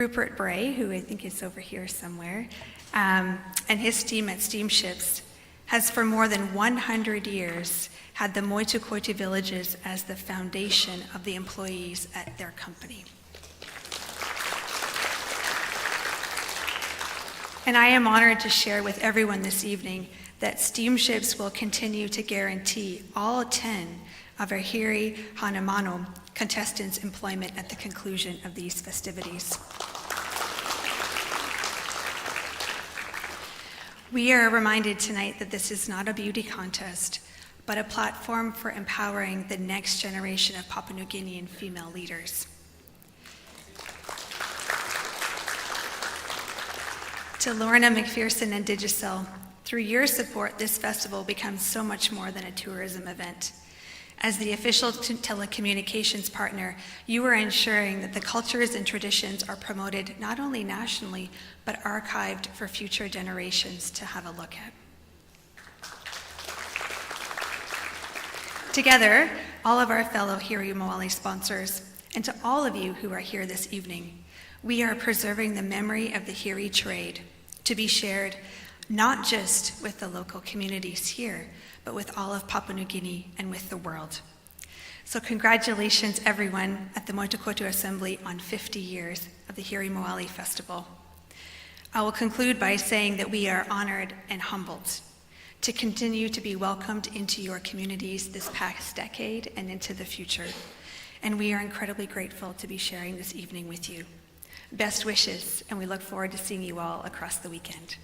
Rupert Bray, who I think is over here somewhere, and his team at Steamships has for more than 100 years had the Moitukoiti villages as the foundation of the employees at their company. And I am honored to share with everyone this evening that Steamships will continue to guarantee all 10 of our Hiri Hanamano contestants' employment at the conclusion of these festivities. We are reminded tonight that this is not a beauty contest, but a platform for empowering the next generation of Papua New Guinean female leaders. To Lorna McPherson and Digicel, through your support, this festival becomes so much more than a tourism event. As the official telecommunications partner, you are ensuring that the cultures and traditions are promoted not only nationally, but archived for future generations to have a look at. Together, all of our fellow Hiri Moale sponsors, and to all of you who are here this evening, we are preserving the memory of the Hiri trade to be shared not just with the local communities here, but with all of Papua New Guinea and with the world. So congratulations everyone at the Moitukotu Assembly on 50 years of the Hiri Moale Festival. I will conclude by saying that we are honored and humbled to continue to be welcomed into your communities this past decade and into the future. And we are incredibly grateful to be sharing this evening with you. Best wishes, and we look forward to seeing you all across the weekend.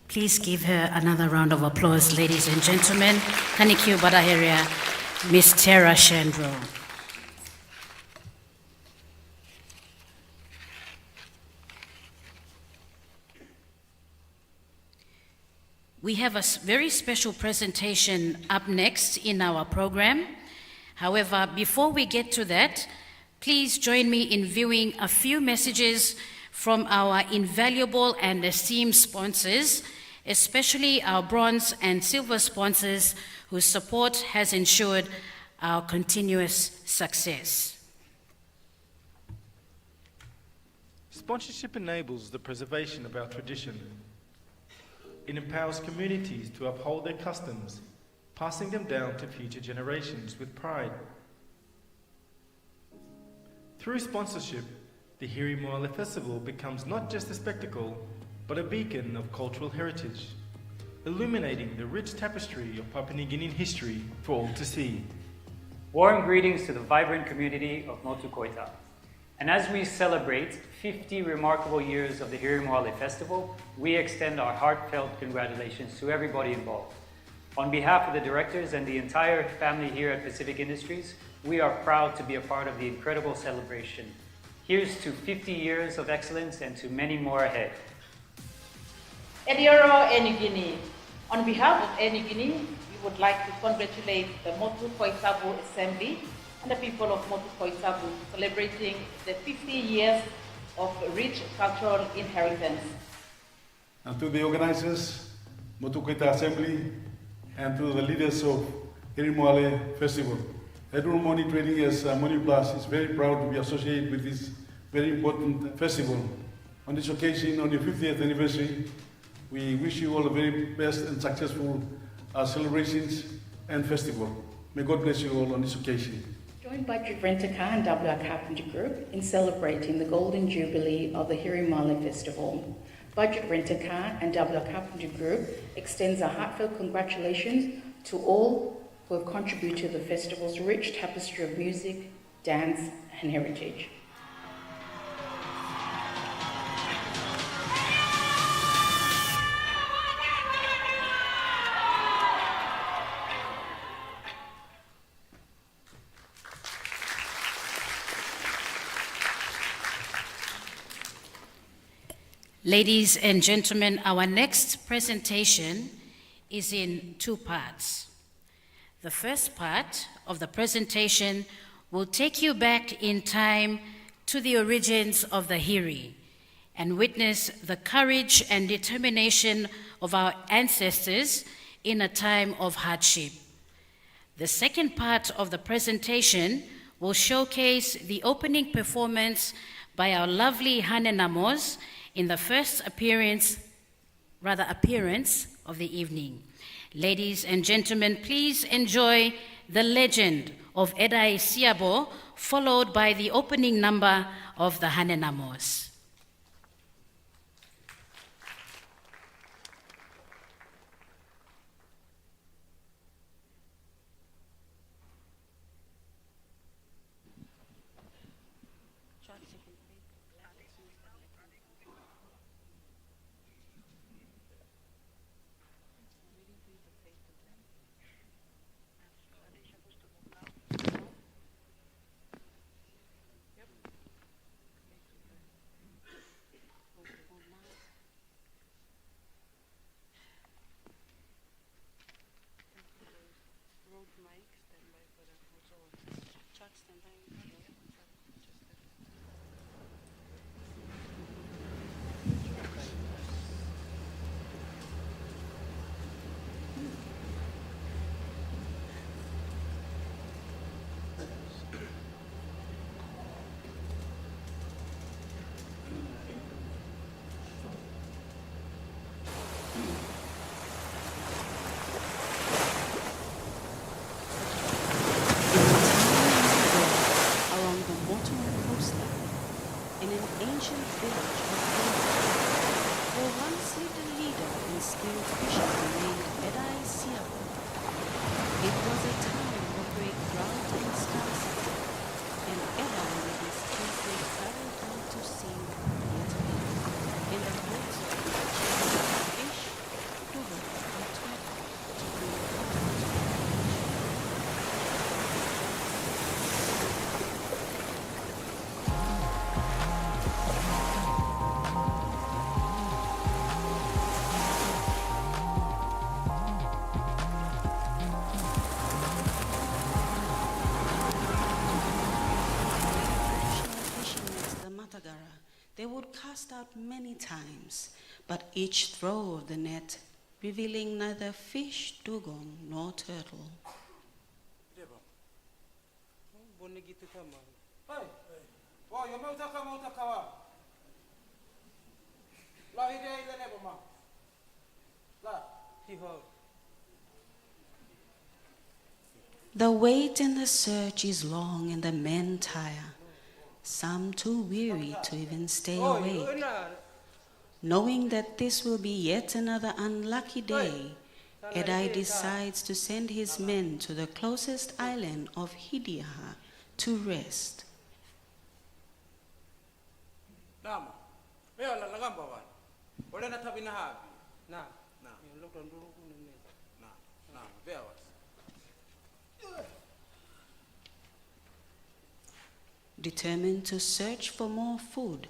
Please give her another round of applause, ladies and gentlemen. Thank Badaheria, Miss Tara Shandro. We have a very special presentation up next in our program. However, before we get to that, please join me in viewing a few messages from our invaluable and esteemed sponsors, especially our bronze and silver sponsors whose support has ensured our continuous success. Sponsorship enables the preservation of our tradition. It empowers communities to uphold their customs, passing them down to future generations with pride. Through sponsorship, the Hiri Moale Festival becomes not just a spectacle, but a beacon of cultural heritage, illuminating the rich tapestry of Papua New Guinean history for all to see. Warm greetings to the vibrant community of Motukoita. And as we celebrate 50 remarkable years of the Hiri Moale Festival, we extend our heartfelt congratulations to everybody involved. On behalf of the directors and the entire family here at Pacific Industries, we are proud to be a part of the incredible celebration. Here's to 50 years of excellence and to many more ahead. Edioro Air Niugini. On behalf of Air Niugini, we would like to congratulate the Motu Koitabu Assembly and the people of Motu Koitabu celebrating the 50 years of rich cultural inheritance. And to the organizers, Motu Koita Assembly, and to the leaders of Hiri Moale Festival. Edward Moni Trading as Moni Plus is very proud to be associated with this very important festival. On this occasion, on the 50th anniversary, we wish you all the very best and successful celebrations and festival. May God bless you all on this occasion. Join Budget Rent-A-Car and WR Carpenter Group in celebrating the Golden Jubilee of the Hiri Moale Festival. Budget Rent-A-Car and WR Carpenter Group extends a heartfelt congratulations to all who have contributed to the festival's rich tapestry of music, dance, and heritage. Ladies and gentlemen, our next presentation is in two parts. The first part of the presentation will take you back in time to the origins of the Hiri and witness the courage and determination of our ancestors in a time of hardship. The second part of the presentation will showcase the opening performance by our lovely Hanenamos in the first appearance of the evening. Ladies and gentlemen, please enjoy the legend of Edai Siabo, followed by the opening number of the Hanenamos. They would cast out many times, but each throw of the net revealing neither fish, dugong, nor turtle. The wait and the search is long and the men tire, some too weary to even stay awake. Knowing that this will be yet another unlucky day, Edai decides to send his men to the closest island of Hidiaha to rest. Determined to search for more food,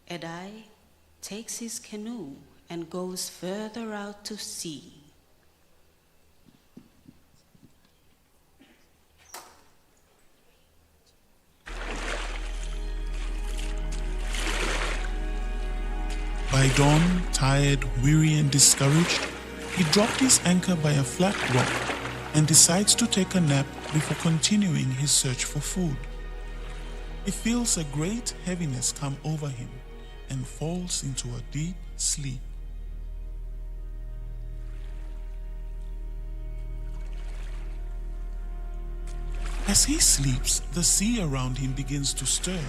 Edai takes his canoe and goes further out to sea. By dawn, tired, weary, and discouraged, he dropped his anchor by a flat rock and decides to take a nap before continuing his search for food. He feels a great heaviness come over him and falls into a deep sleep. As he sleeps, the sea around him begins to stir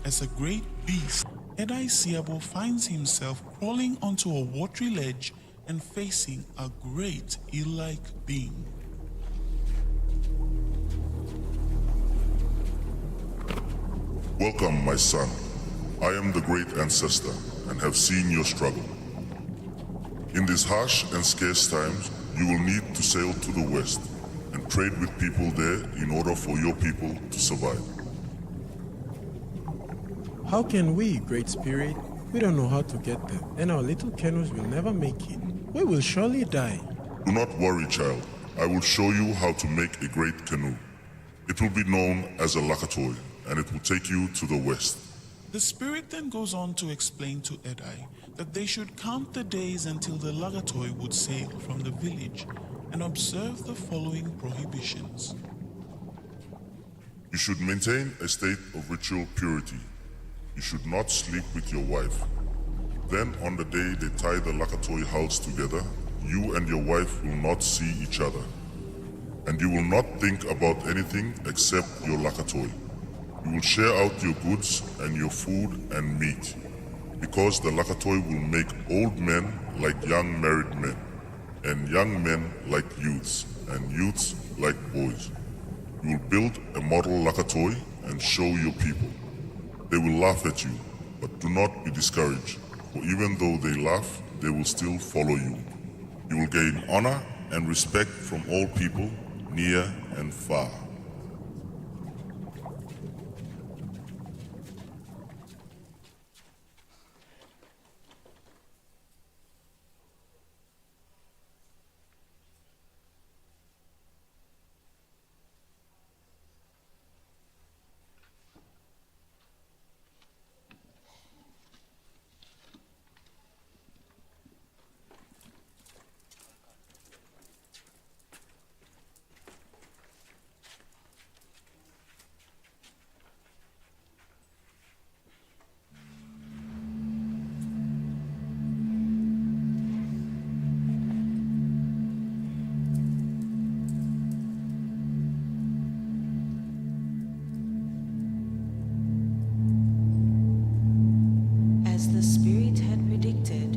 as a great beast, Edai Siabo, finds himself crawling onto a watery ledge and facing a great eel-like being. Welcome, my son. I am the great ancestor and have seen your struggle. In these harsh and scarce times, you will need to sail to the west and trade with people there in order for your people to survive. How can we, Great Spirit? We don't know how to get there, and our little canoes will never make it. We will surely die. Do not worry, child. I will show you how to make a great canoe. It will be known as a lakatoi, and it will take you to the west. The spirit then goes on to explain to Edai that they should count the days until the Lagatoi would sail from the village and observe the following prohibitions. You should maintain a state of ritual purity. You should not sleep with your wife. Then on the day they tie the Lagatoi hulls together, you and your wife will not see each other. And you will not think about anything except your Lagatoi. You will share out your goods and your food and meat, because the Lagatoi will make old men like young married men, and young men like youths, and youths like boys. You will build a model Lagatoi and show your people. They will laugh at you, but do not be discouraged, for even though they laugh, they will still follow you. You will gain honor and respect from all people, near and far. As the spirit had predicted,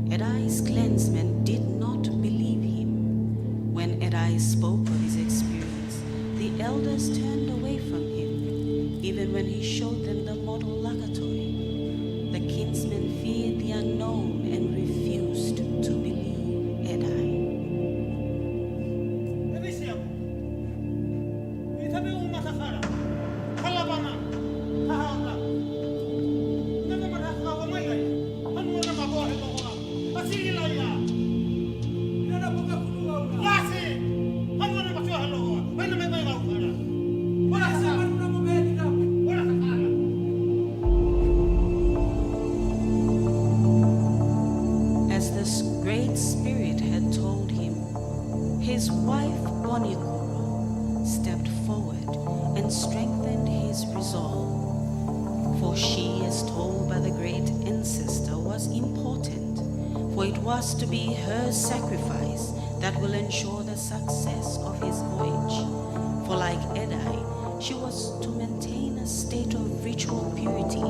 Edai's clansmen did not believe him. When Edai spoke of his experience, the elders turned away from him, even when he showed them the model Lagatoi. The kinsmen feared the unknown and refused to believe Edai. As the great spirit had told him, his wife Bonikoro stepped forward and strengthened his resolve. For she, as told by the great ancestor, was important, for it was to be her sacrifice that will ensure the success of his voyage. For like Edai, she was to maintain a state of ritual purity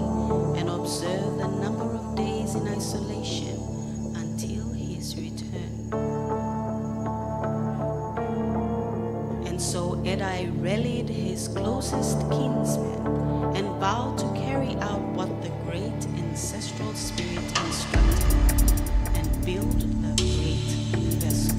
and observe the number of days in isolation until his return. And so Edai rallied his closest kinsmen and vowed to carry out what the great ancestral spirit instructed and build the great vessel.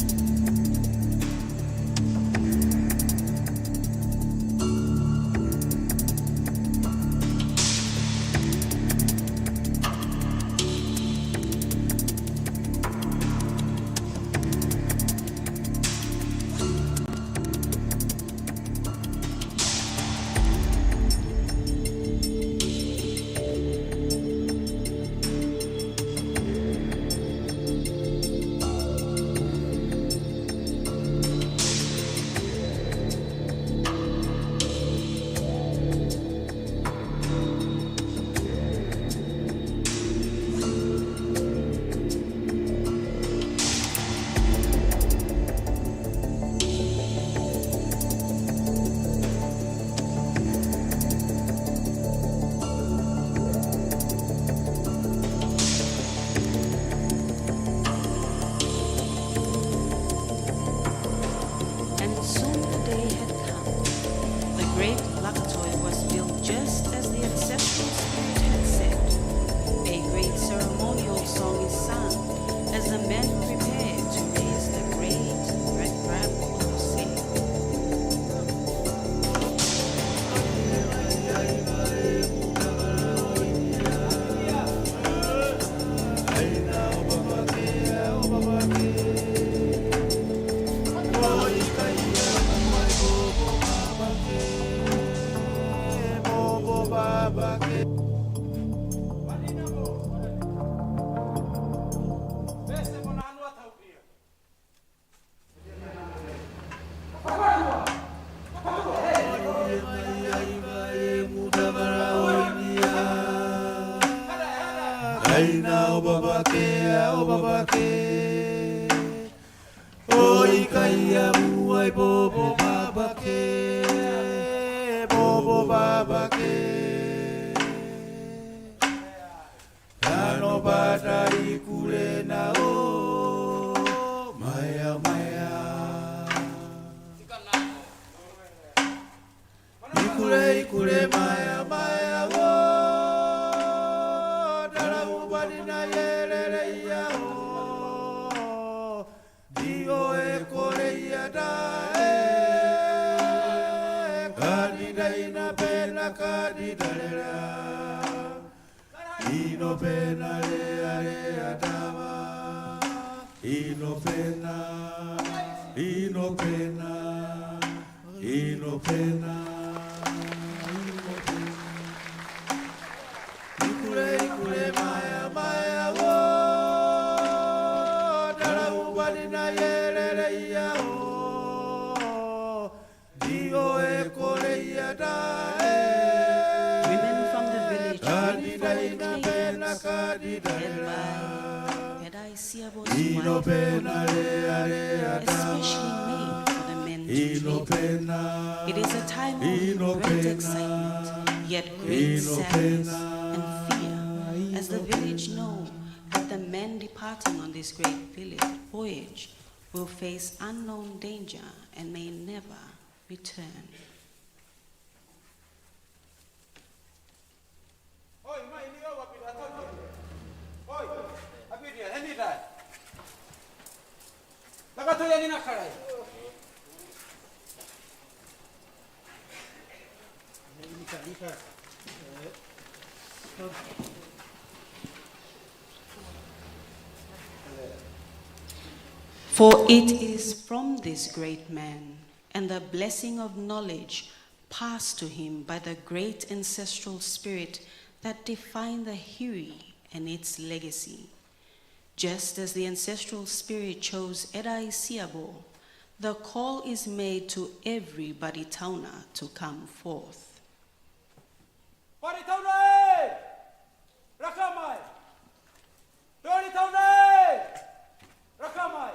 Oi kaya muai bobo babake, bobo babake. Ano bada ikule na o, maya maya. Ikule ikule maya maya o, dara ubani na yelele ya o. Dio e kore ya da e, kadida ina pena kadida lera. Ino pena lea lea dava, ino pena, ino pena, ino pena, ino pena. Ikule ikule maya maya wo, dara ubani na yelele ya o, Dio e kore ya da e. Women from the village bring forward clays led by Edaisiabo's wife, especially made for the men to trade. It is a time of great excitement, yet great sadness and fear, as the village know that the men departing on this great voyage will face unknown danger and may never return. For it is from this great man and the blessing of knowledge passed to him by the great ancestral spirit that define the Hiri and its legacy. Just as the ancestral spirit chose Edaisiabo, the call is made to every Baditauner to come forth. Baditauner! Rakamai! Baditauner! Rakamai!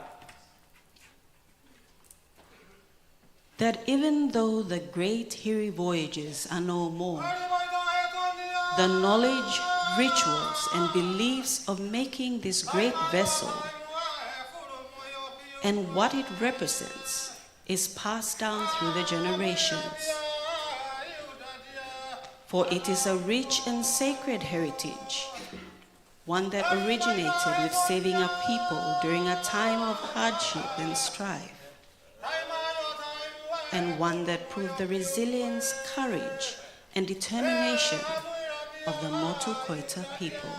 That even though the great Hiri voyages are no more, the knowledge, rituals, and beliefs of making this great vessel and what it represents is passed down through the generations. For it is a rich and sacred heritage, one that originated with saving a people during a time of hardship and strife, and one that proved the resilience, courage, and determination of the Motu Koita people.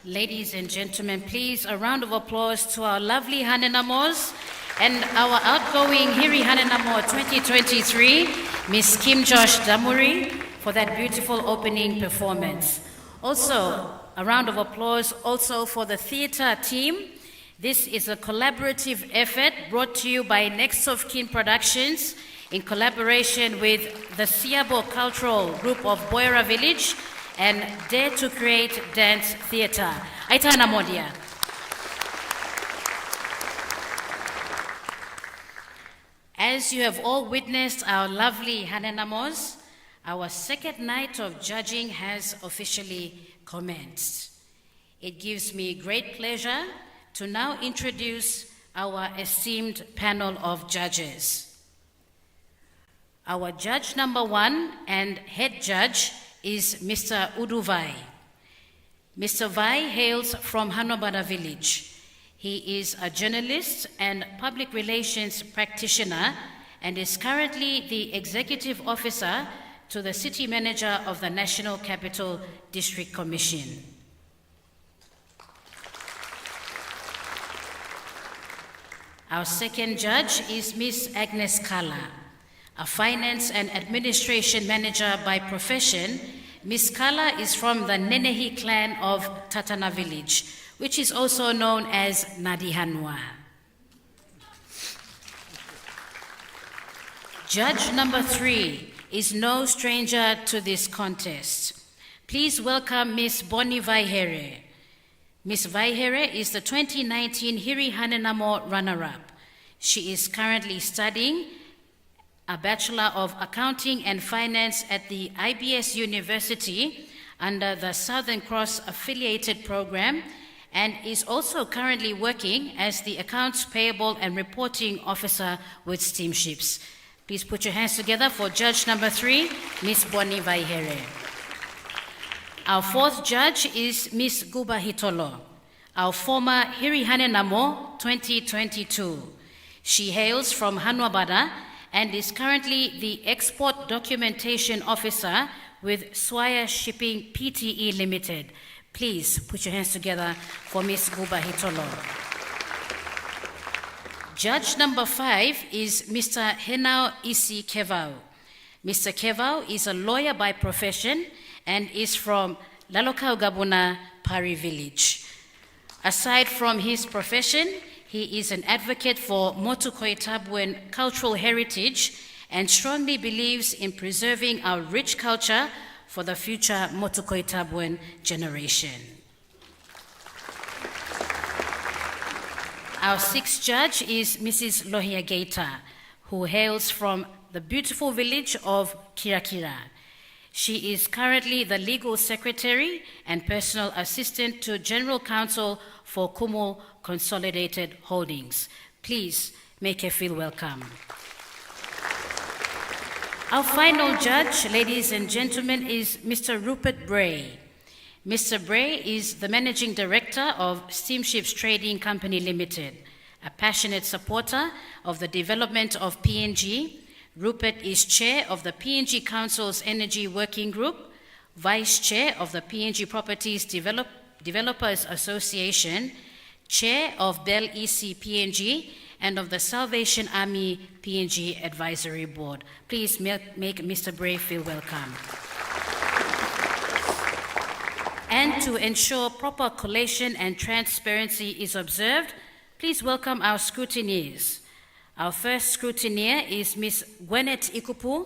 Ladies and gentlemen, please a round of applause to our lovely Hanenamos and our outgoing Hiri Hanenamo 2023, Miss Kim Josh Damuri, for that beautiful opening performance. Also, a round of applause also for the theatre team. This is a collaborative effort brought to you by Next of Kin Productions in collaboration with the Siabo Cultural Group of Boyra Village and Dare to Create Dance Theatre. Aitana Modia. As you have all witnessed our lovely Hanenamos, our second night of judging has officially commenced. It gives me great pleasure to now introduce our esteemed panel of judges. Our judge number 1 and head judge is Mr. Uduvai. Mr. Vai hails from Hanobada village. He is a journalist and public relations practitioner and is currently the executive officer to the city manager of the National Capital District Commission. Our second judge is Miss Agnes Kala. A finance and administration manager by profession, Miss Kala is from the Nenehi clan of Tatana village, which is also known as Nadihanwa. Judge number 3 is no stranger to this contest. Please welcome Miss Bonnie Vaihere. Miss Vaihere is the 2019 Hiri Hanenamo runner-up. She is currently studying a Bachelor of Accounting and Finance at the IBS University under the Southern Cross affiliated program and is also currently working as the Accounts Payable and Reporting Officer with Steamships. Please put your hands together for judge number 3, Miss Bonnie Vaihere. Our fourth judge is Miss Guba Hitolo, our former Hiri Hanenamo 2022. She hails from Hanwabada and is currently the Export Documentation Officer with Swire Shipping Pte Limited. Please put your hands together for Ms. Guba Hitolo. Judge number 5 is Mr. Henao Isi Kevau. Mr. Kevau is a lawyer by profession and is from Lalokau Gabuna, Pari Village. Aside from his profession, he is an advocate for Motu Koitabuen cultural heritage and strongly believes in preserving our rich culture for the future Motu Koitabuen generation. Our sixth judge is Mrs. Lohia Geita, who hails from the beautiful village of Kirakira. She is currently the legal secretary and personal assistant to General Counsel for Kumu Consolidated Holdings. Please make her feel welcome. Our final judge, ladies and gentlemen, is Mr. Rupert Bray. Mr. Bray is the managing director of Steamships Trading Company Limited, a passionate supporter of the development of PNG. Rupert is chair of the PNG Council's Energy Working Group, vice chair of the PNG Properties Developers Association, chair of Bell EC PNG, and of the Salvation Army PNG Advisory Board. Please make Mr. Bray feel welcome. And to ensure proper collation and transparency is observed, please welcome our scrutineers. Our first scrutineer is Ms. Gwenet Ikupu.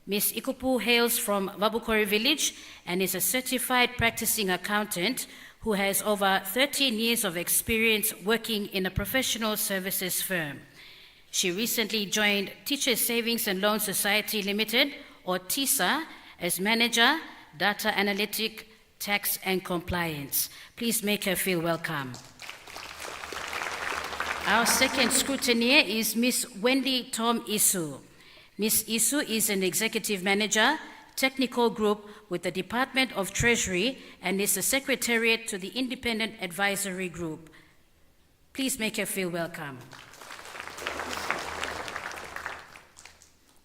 Ms. Ikupu hails from Vabukori Village and is a certified practicing accountant who has over 13 years of experience working in a professional services firm. She recently joined Teachers Savings and Loan Society Limited, or TISA, as manager, data analytic, tax and compliance. Please make her feel welcome. Our second scrutineer is Ms. Wendy Tom Isu. Ms. Isu is an executive manager, technical group with the Department of Treasury and is the secretariat to the Independent Advisory Group. Please make her feel welcome.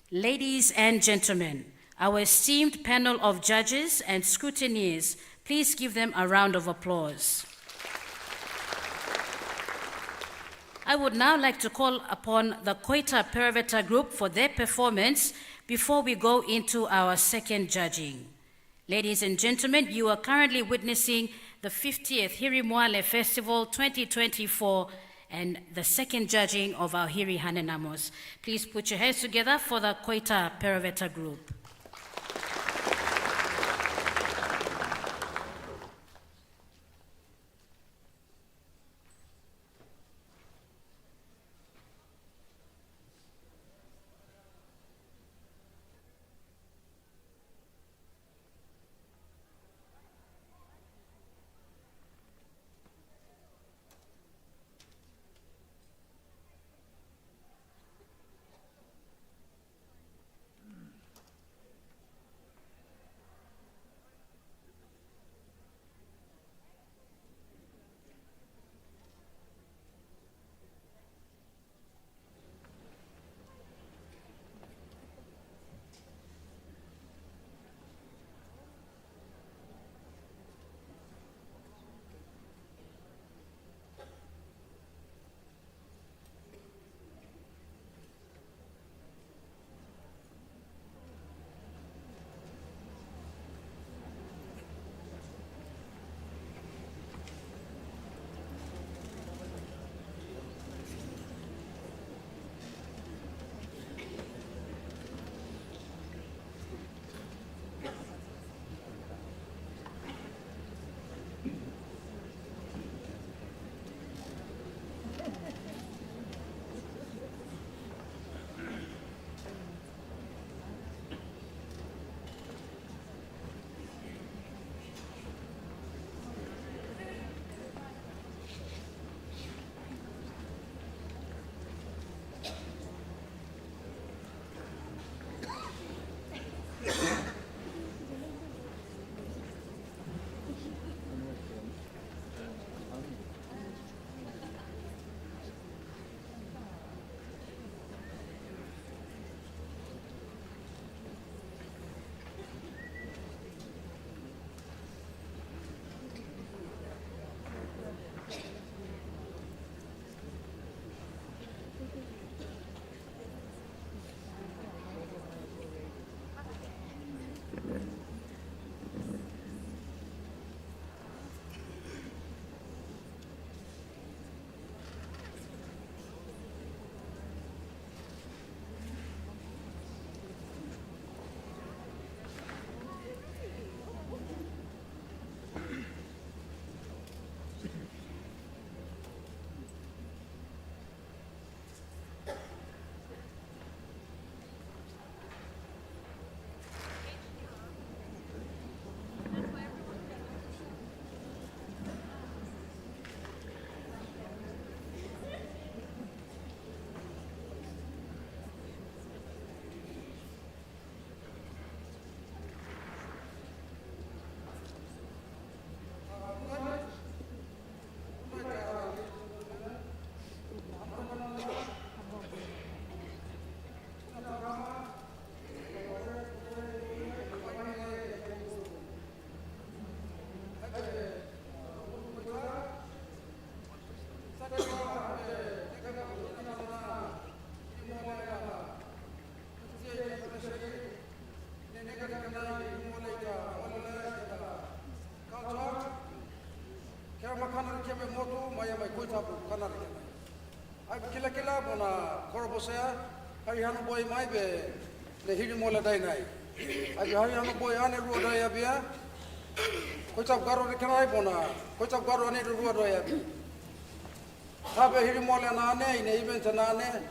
Ladies and gentlemen, our esteemed panel of judges and scrutineers, Please give them a round of applause. I would now like to call upon the Koita Peraveta Group for their performance before we go into our second judging. Ladies and gentlemen, you are currently witnessing the 50th Hiri Moale Festival 2024 and the second judging of our Hiri Hanenamos. Please put your hands together for the Koita Peraveta Group. Hari hanu boy mai be le hiri mola dai nai. Abi hari hanu boy ane ruo dai abia. Koitap garo ne kanai bona. Koitap garo ane ruo dai abi. Tabe hiri mola na ane ine event na ane.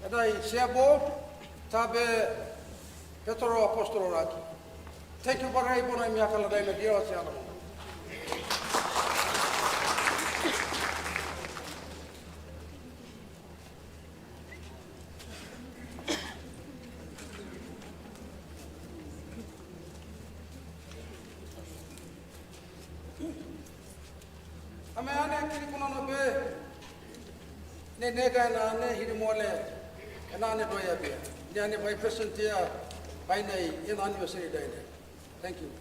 Adai sebo tabe Petro apostolo raki. Thank you barai bona mi akala dai na dio se ala. Ame ane kiri kuna no be ne nega na ane hiri moale na ane doya be ne ane by presentia by nei in anniversary day. Thank you.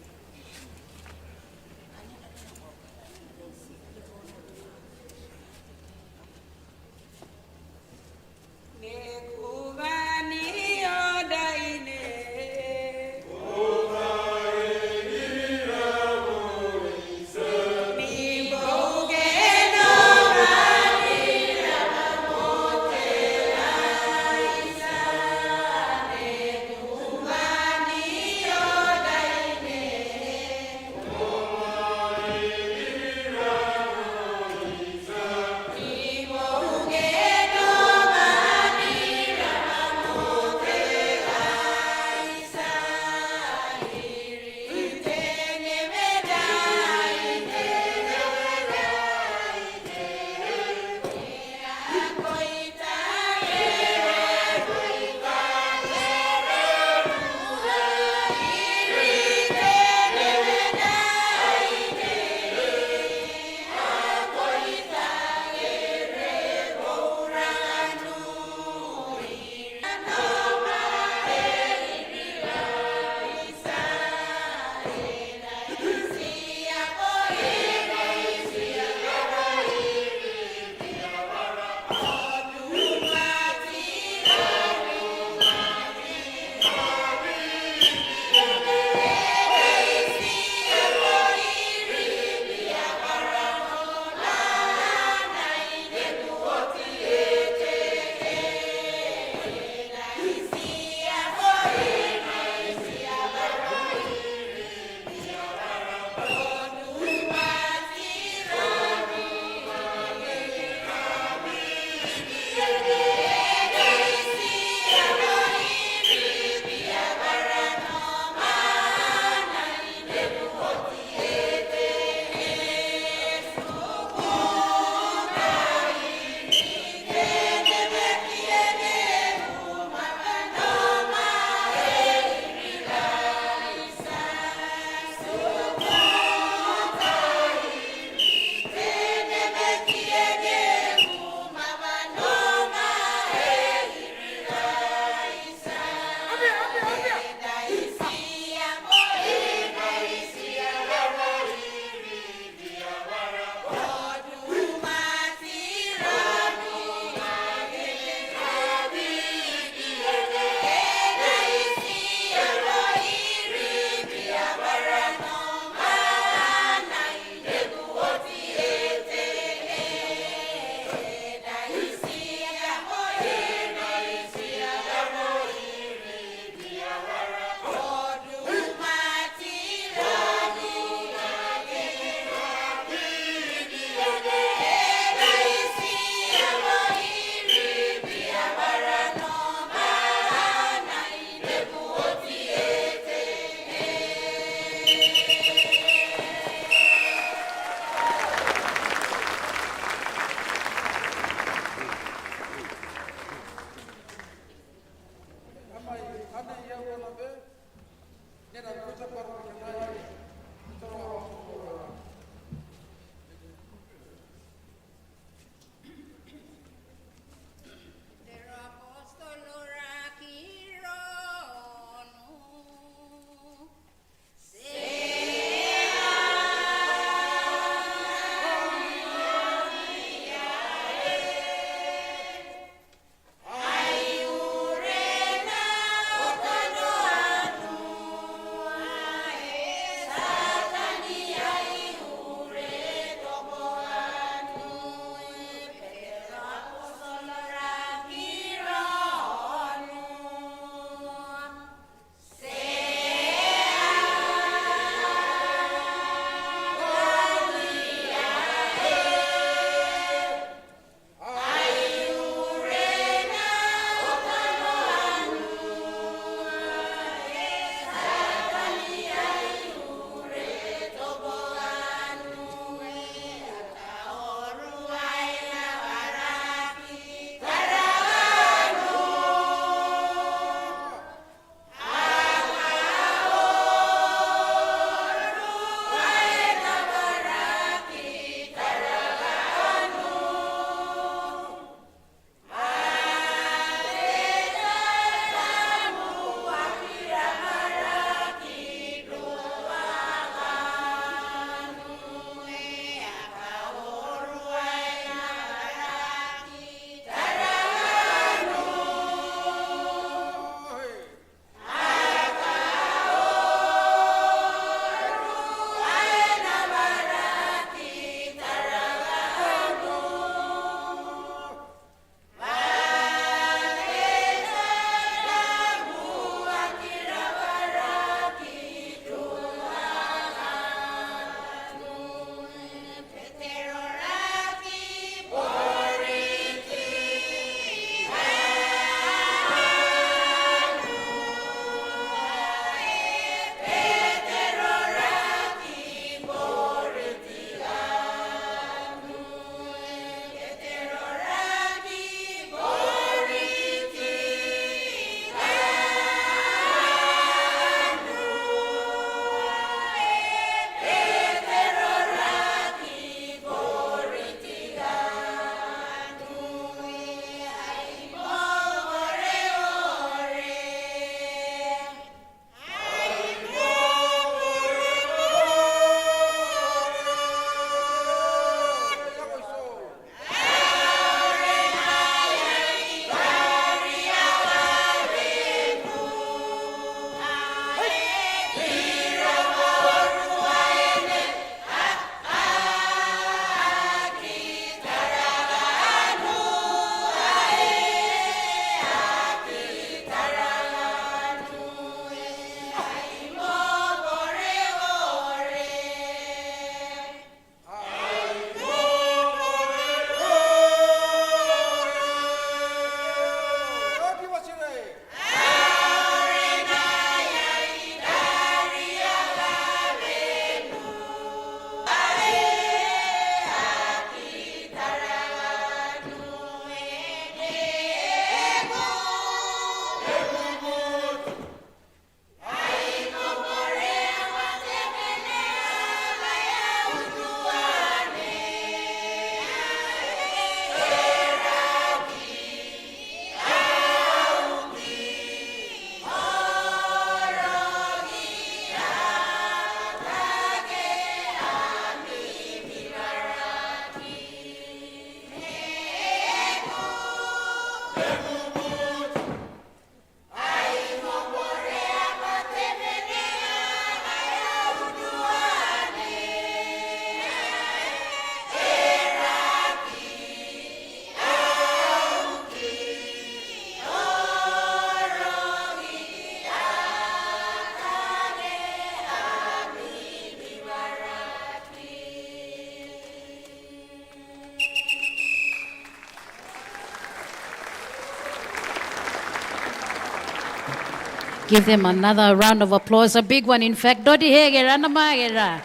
Give them another round of applause, a big one in fact. Dodi hegera namagera.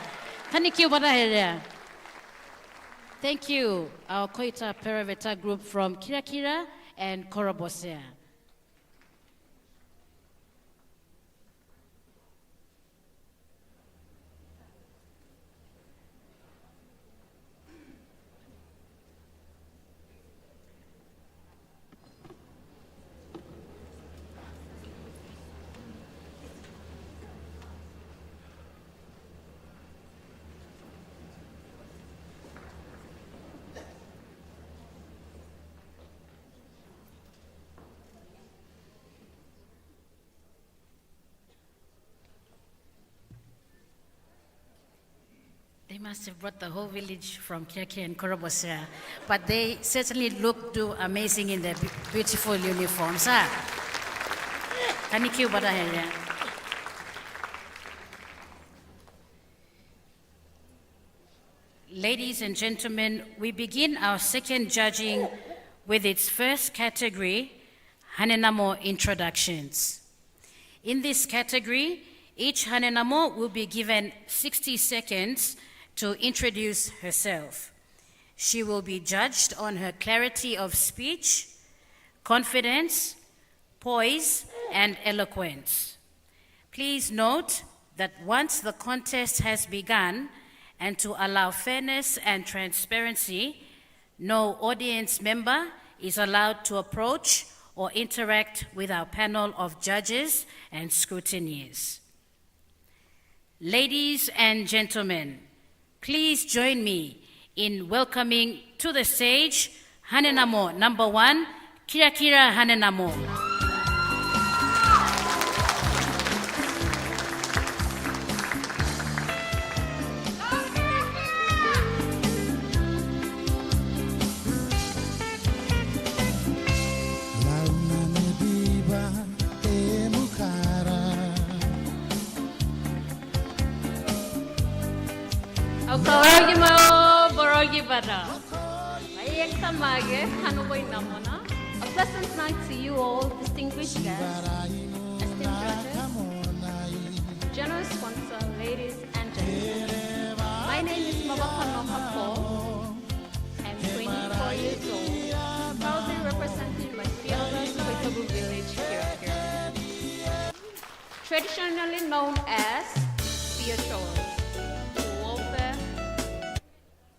Thank you, Badahera. Thank you, our Koita Peraveta group from Kirakira and Korobosea. They must have brought the whole village from Kirki and Korobosera, but they certainly do amazing in their beautiful uniforms. Thank you, Badahera. Ladies and gentlemen, we begin our second judging with its first category, Hanenamo introductions. In this category, each Hanenamo will be given 60 seconds to introduce herself. She will be judged on her clarity of speech, confidence, poise, and eloquence. Please note that once the contest has begun, and to allow fairness and transparency, no audience member is allowed to approach or interact with our panel of judges and scrutineers. Ladies and gentlemen, please join me in welcoming to the stage Hanenamo number 1, Kirakira Hanenamo. Borogi mo, borogi bada. Mayek tamage, Hanoi namona. A pleasant night to you all, distinguished guests, esteemed judges, generous sponsor, ladies and gentlemen. My name is Mabaka Nokako. I'm 24 years old, proudly representing my fearless Koitabu village here. Traditionally known as Fiachol.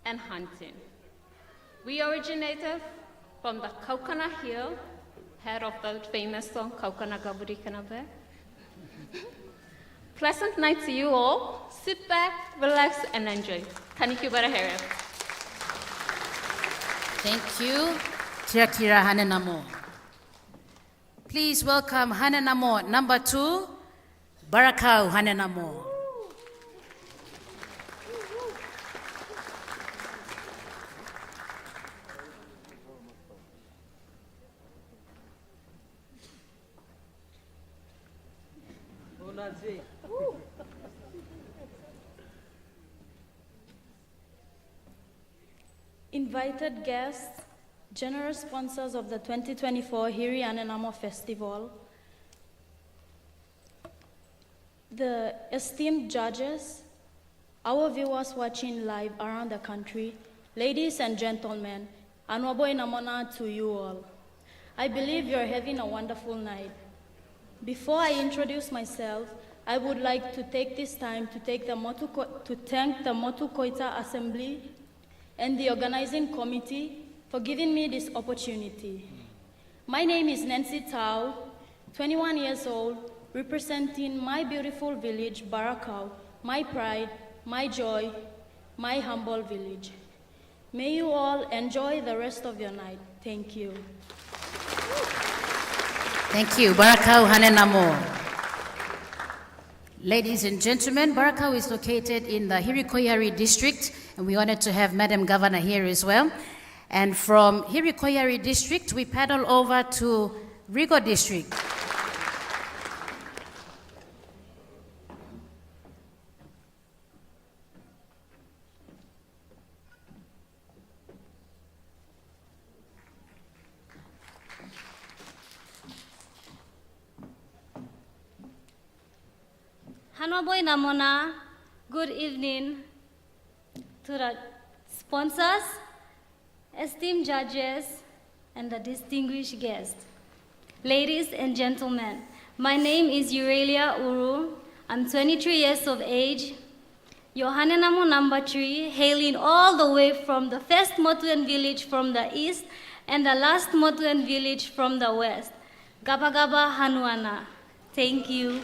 And hunting. We originated from the Kaukana Hill, head of the famous song Kaukana Gaburi Kanabe. Pleasant night to you all. Sit back, relax, and enjoy. Thank you, Barahera. Thank you, Kirakira Hanenamo. Please welcome Hanenamo number 2, Barakau Hanenamo. Invited guests, generous sponsors of the 2024 Hiri Hanenamo Festival, the esteemed judges, our viewers watching live around the country, ladies and gentlemen, Anwabo Namona to you all. I believe you're having a wonderful night. Before I introduce myself, I would like to take this time to thank the Motu Koita Assembly and the organizing committee for giving me this opportunity. My name is Nancy Tao, 21 years old, representing my beautiful village, Barakau, my pride, my joy, my humble village. May you all enjoy the rest of your night. Thank you. Thank you, Barakau Hanenamo. Ladies and gentlemen, Barakau is located in the Hiri district, and we're honored to have Madam Governor here as well. And from Hiri district, we paddle over to Rigo district. Hanoboy Namona, good evening to the sponsors, esteemed judges, and the distinguished guests. Ladies and gentlemen, my name is Aurelia Uru. I'm 23 years of age. Yohanenamo number 3, hailing all the way from the first Motuan village from the east and the last Motuan village from the west. Gaba Gaba Hanuana. Thank you.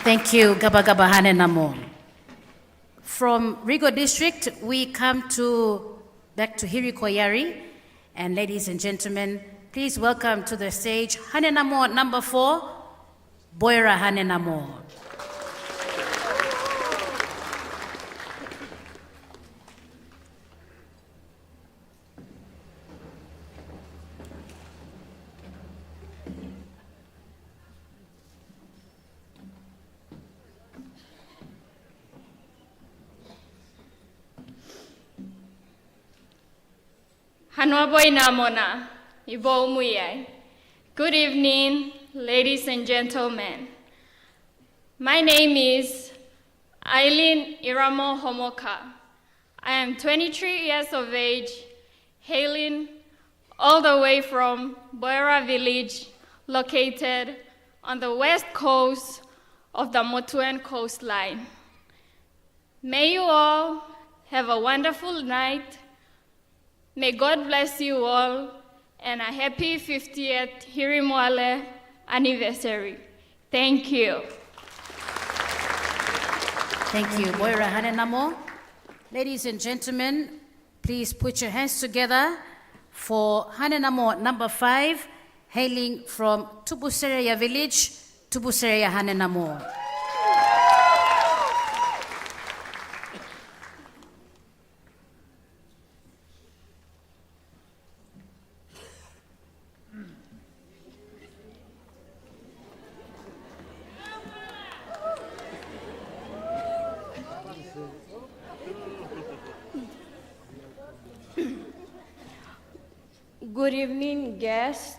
Thank you, Gaba Gaba Hanenamo. From Rigo District, we come back to Hiri Koyari. And ladies and gentlemen, please welcome to the stage Hanenamo number 4, Boira Hanenamo. Hanwaboy Namona, Ibo Muyai. Good evening, ladies and gentlemen. My name is Eileen Iramo Homoka. I am 23 years of age, hailing all the way from Boira village, located on the west coast of the Motuan coastline. May you all have a wonderful night. May God bless you all, and a happy 50th Hiri Moale anniversary. Thank you. Thank you, Boira Hanenamo. Ladies and gentlemen, please put your hands together for Hanenamo number 5, hailing from Tubusereya village, Tubusereya Hanenamo. Good evening, guests,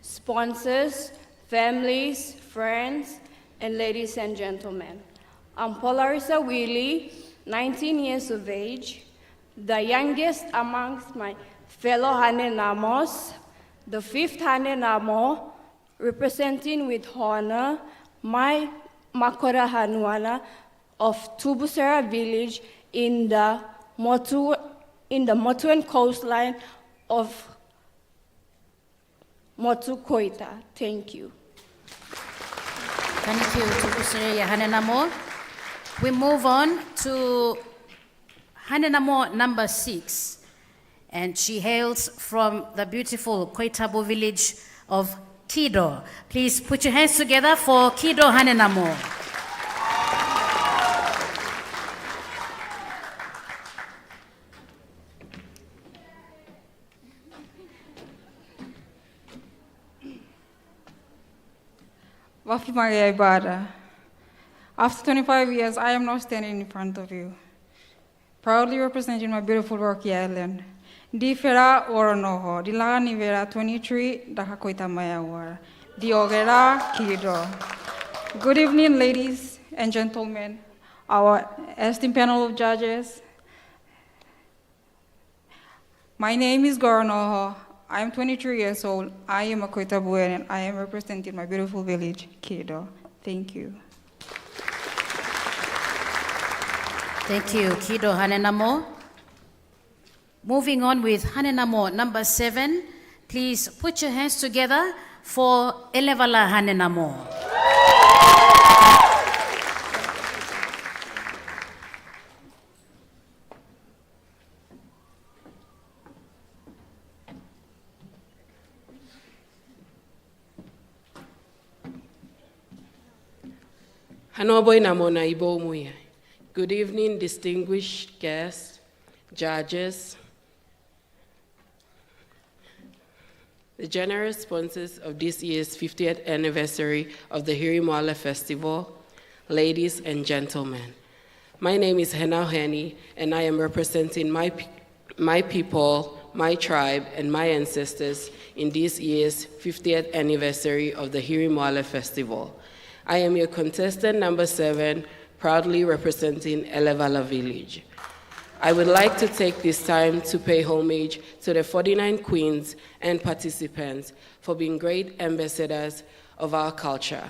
sponsors, families, friends, and ladies and gentlemen. I'm Polarisa Willie, 19 years of age, the youngest amongst my fellow Hanenamos, the 5th Hanenamo, representing with honor my Makora Hanuana of Tubusera village in the Motuan coastline of Motu Koita. Thank you. Thank you, Tubusereya Hanenamo. We move on to Hanenamo number 6, and she hails from the beautiful Koitabo village of Kido. Please put your hands together for Kido Hanenamo. Wafi Maria Ibada. After 25 years, I am now standing in front of you, proudly representing my beautiful Rocky Island. Di Fera Oronoho, Di Lagani Vera 23, Dakakoita Mayawara, Di Ogera Kido. Good evening, ladies and gentlemen, our esteemed panel of judges. My name is Goronoho. I am 23 years old. I am a Koitabuan, and I am representing my beautiful village, Kido. Thank you. Thank you, Kido Hanenamo. Moving on with Hanenamo number 7, please put your hands together for Elevala Hanenamo. Hanoboy Namona Ibo Muya. Good evening, distinguished guests, judges, the generous sponsors of this year's 50th anniversary of the Hiri Moale Festival, ladies and gentlemen. My name is Hena Heni, and I am representing my people my tribe, and my ancestors in this year's 50th anniversary of the Hiri Moale Festival. I am your contestant number 7, proudly representing Elevala Village. I would like to take this time to pay homage to the 49 queens and participants for being great ambassadors of our culture.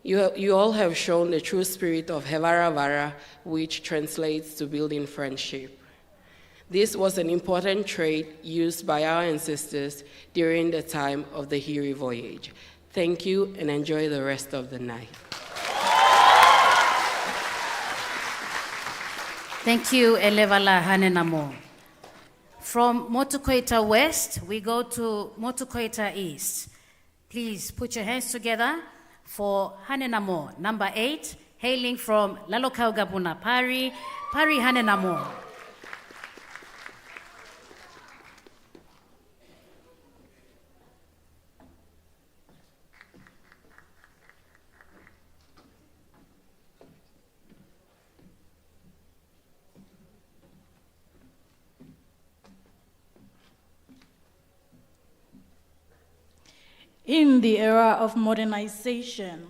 You all have shown the true spirit of Hevara Vara, which translates to building friendship. This was an important trait used by our ancestors during the time of the Hiri voyage. Thank you and enjoy the rest of the night. Thank you, Elevala Hanenamo. From Motukoita West, we go to Motukoita East. Please put your hands together for Hanenamo, number 8, hailing from Lalokau Gabuna Pari Hanenamo. In the era of modernization,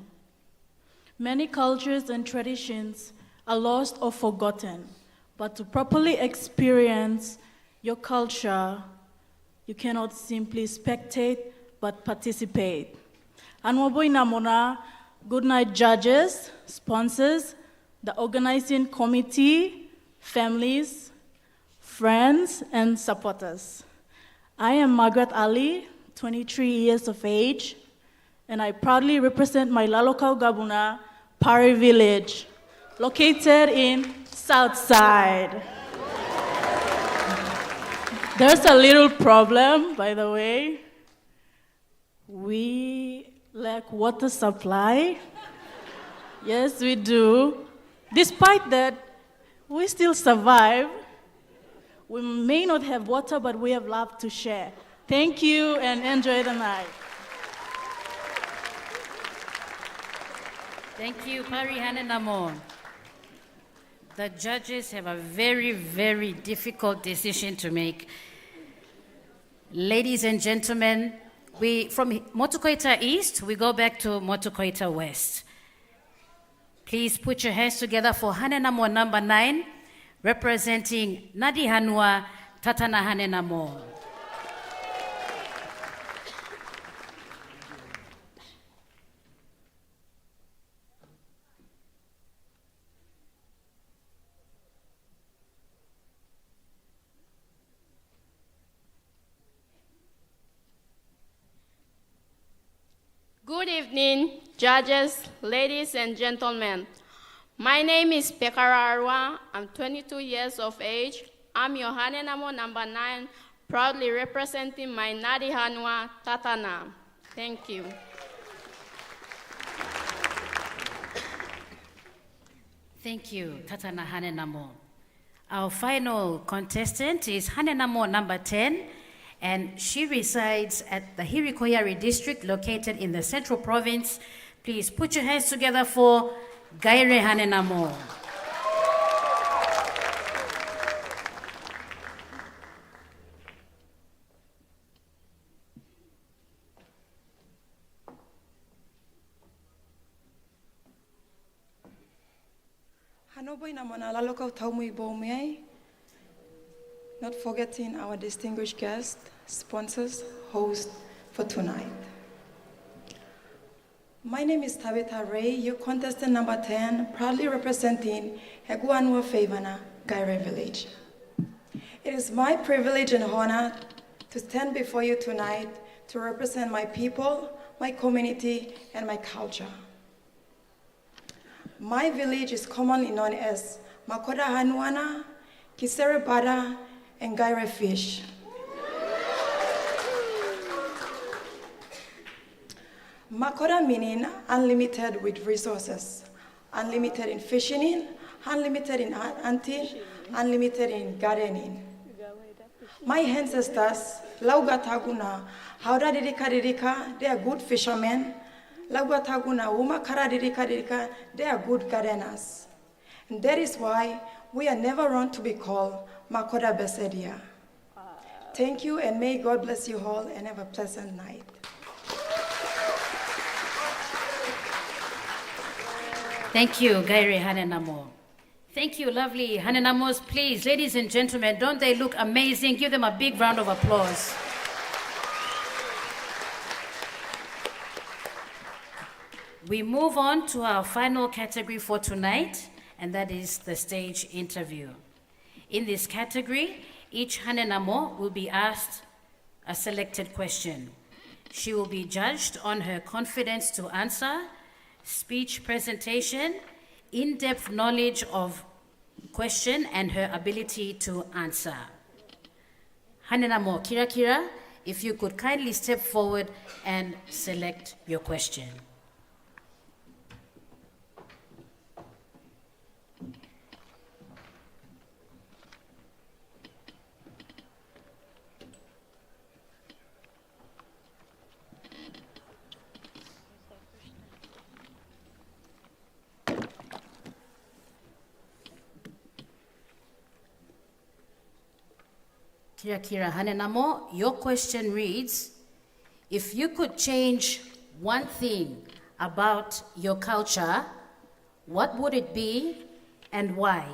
many cultures and traditions are lost or forgotten. But to properly experience your culture, you cannot simply spectate, but participate. Anwabo Inamona, good night judges, sponsors, the organizing committee, families, friends, and supporters. I am Margaret Ali, 23 years of age, and I proudly represent my Lalokau Gabuna Pari village, located in Southside. There's a little problem, by the way. We lack water supply. Yes, we do. Despite that, we still survive. We may not have water, but we have love to share. Thank you and enjoy the night. Thank you, Pari Hanenamo. The judges have a very, very difficult decision to make. Ladies and gentlemen, from Motukoita East, we go back to Motukoita West. Please put your hands together for Hanenamo number 9, representing Nadi Hanua Tatana Hanenamo. Good evening, judges, ladies and gentlemen. My name is Pekara Arwa. I'm 22 years of age. I'm your Hanenamo number 9, proudly representing my Nadi Hanua Tatana. Thank you. Thank you, Tatana Hanenamo. Our final contestant is Hanenamo number 10, and she resides at the Hiri Koyari district located in the Central Province. Please put your hands together for Gaire Hanenamo. Not forgetting our distinguished guests, sponsors, hosts for tonight. My name is Tabitha Ray, your contestant number 10, proudly representing Heguanua Favana, Gaire Village. It is my privilege and honor to stand before you tonight to represent my people, my community, and my culture. My village is commonly known as Makoda Hanuana, Kisere Bada, and Gaire Fish. Makoda meaning unlimited with resources, unlimited in fishing, unlimited in hunting, unlimited in gardening. My ancestors, Lauga Taguna, Hauda Didika, they are good fishermen. Lauga Taguna, Umakara Didika, they are good gardeners. And that is why we are never wrong to be called Makoda Besedia. thank you, and may God bless you all, and have a pleasant night. Thank you, Gairi Hanenamo. Thank you, lovely Hanenamos. Please, ladies and gentlemen, don't they look amazing? Give them a big round of applause. We move on to our final category for tonight, and that is the stage interview. In this category, each Hanenamo will be asked a selected question. She will be judged on her confidence to answer, speech presentation, in-depth knowledge of question, and her ability to answer. Hanenamo Kira, if you could kindly step forward and select your question. Kira Hanenamo, your question reads, if you could change one thing about your culture, what would it be and why?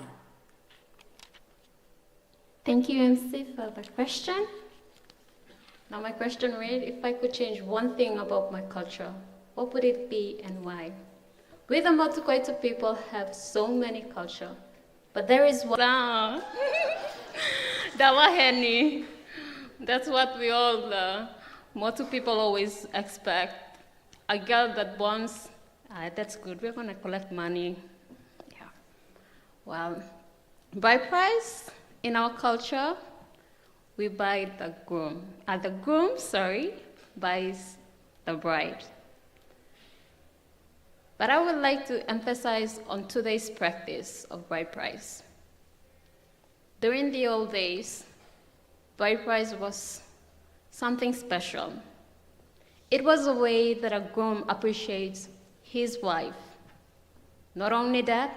Thank you, MC, for the question. Now my question reads, if I could change one thing about my culture, what would it be and why? We the Motu Koitu people have so many culture, but there is one. Dawaheni. That's what we all, Motu people always expect. A girl that bonds, that's good, we're gonna collect money. Yeah. Well, by price, in our culture, we buy the groom. The groom, buys the bride. But I would like to emphasize on today's practice of bride price. During the old days, bride price was something special. It was a way that a groom appreciates his wife. Not only that,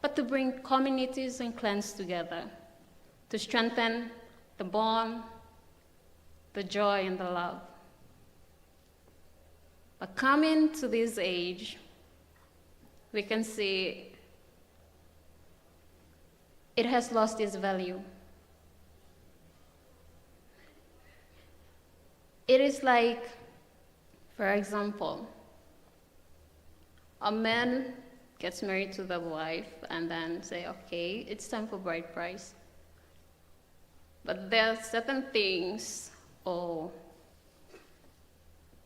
but to bring communities and clans together, to strengthen the bond, the joy, and the love. But coming to this age, we can see it has lost its value. It is like, for example, a man gets married to the wife and then say, okay, it's time for bride price. But there are certain things, or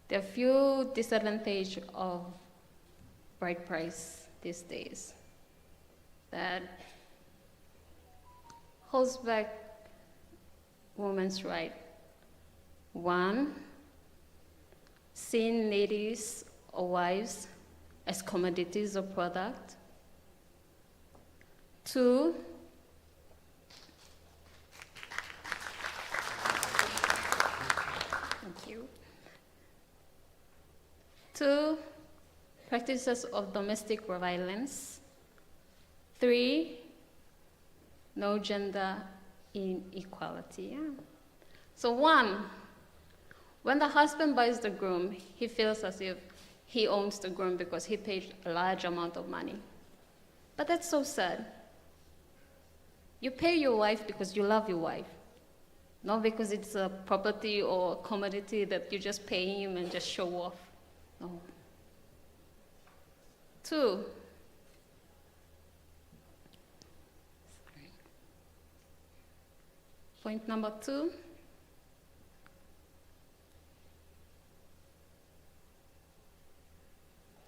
there are few disadvantages of bride price these days that holds back women's right. One, seeing ladies or wives as commodities or product. Two, thank you. Two, practices of domestic violence. Three, no gender inequality. Yeah. So one, when the husband buys the groom, he feels as if he owns the groom because he paid a large amount of money. But that's so sad. You pay your wife because you love your wife, not because it's a property or a commodity that you just pay him and just show off. No. Two, point number 2,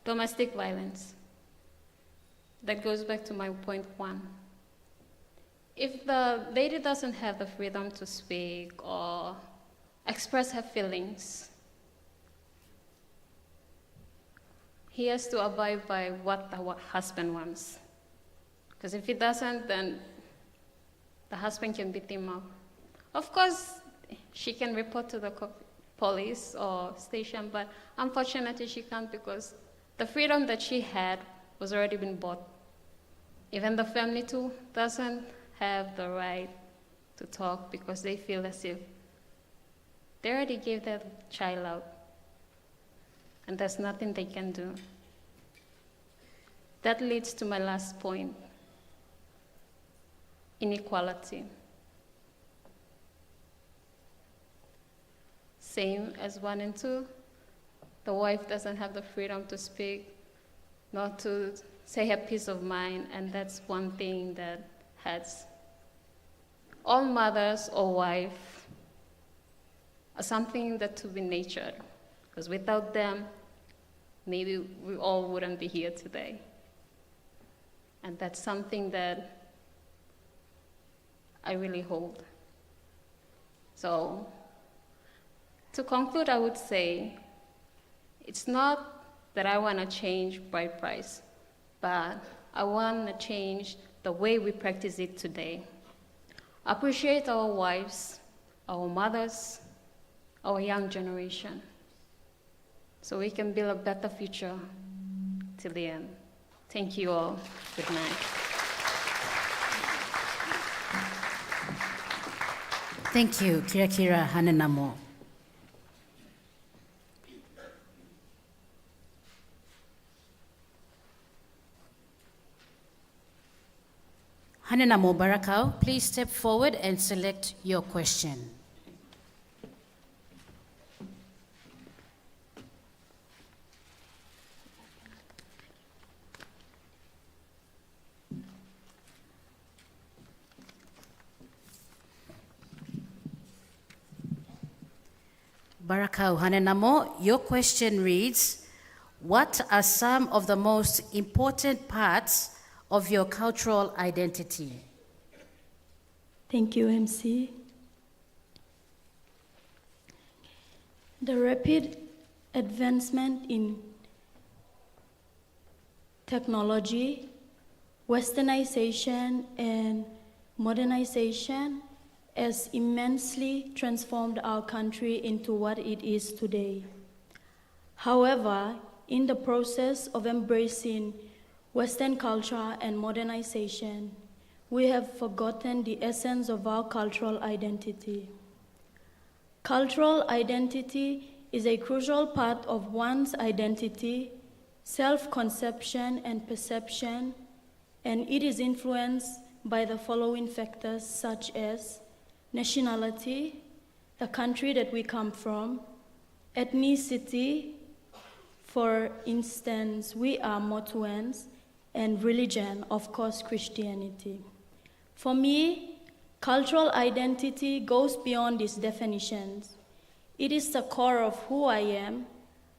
domestic violence. That goes back to my point 1. If the lady doesn't have the freedom to speak or express her feelings, he has to abide by what the husband wants. Because if he doesn't, then the husband can beat him up. Of course, she can report to the police or station, but unfortunately she can't because the freedom that she had was already been bought. Even the family too doesn't have the right to talk because they feel as if They already gave their child out, and there's nothing they can do. That leads to my last point, inequality. Same as 1 and 2, the wife doesn't have the freedom to speak, nor to say her peace of mind, and that's one thing that hurts. All mothers or wives are something that to be nurtured, because without them, maybe we all wouldn't be here today. And that's something that I really hold. So, to conclude, I would say, it's not that I want to change bride price, but I want to change the way we practice it today. Appreciate our wives, our mothers, our young generation, so we can build a better future till the end. Thank you all. Good night. Thank you, Kira Hanenamo. Hanenamo Barakau, please step forward and select your question. Barakau Hanenamo, your question reads, what are some of the most important parts of your cultural identity? Thank you, MC. The rapid advancement in technology, westernization, and modernization has immensely transformed our country into what it is today. However, in the process of embracing Western culture and modernization, we have forgotten the essence of our cultural identity. Cultural identity is a crucial part of one's identity, self-conception, and perception, and it is influenced by the following factors such as nationality, the country that we come from, ethnicity, for instance, we are Motuans, and religion, of course, Christianity. For me, cultural identity goes beyond these definitions. It is the core of who I am,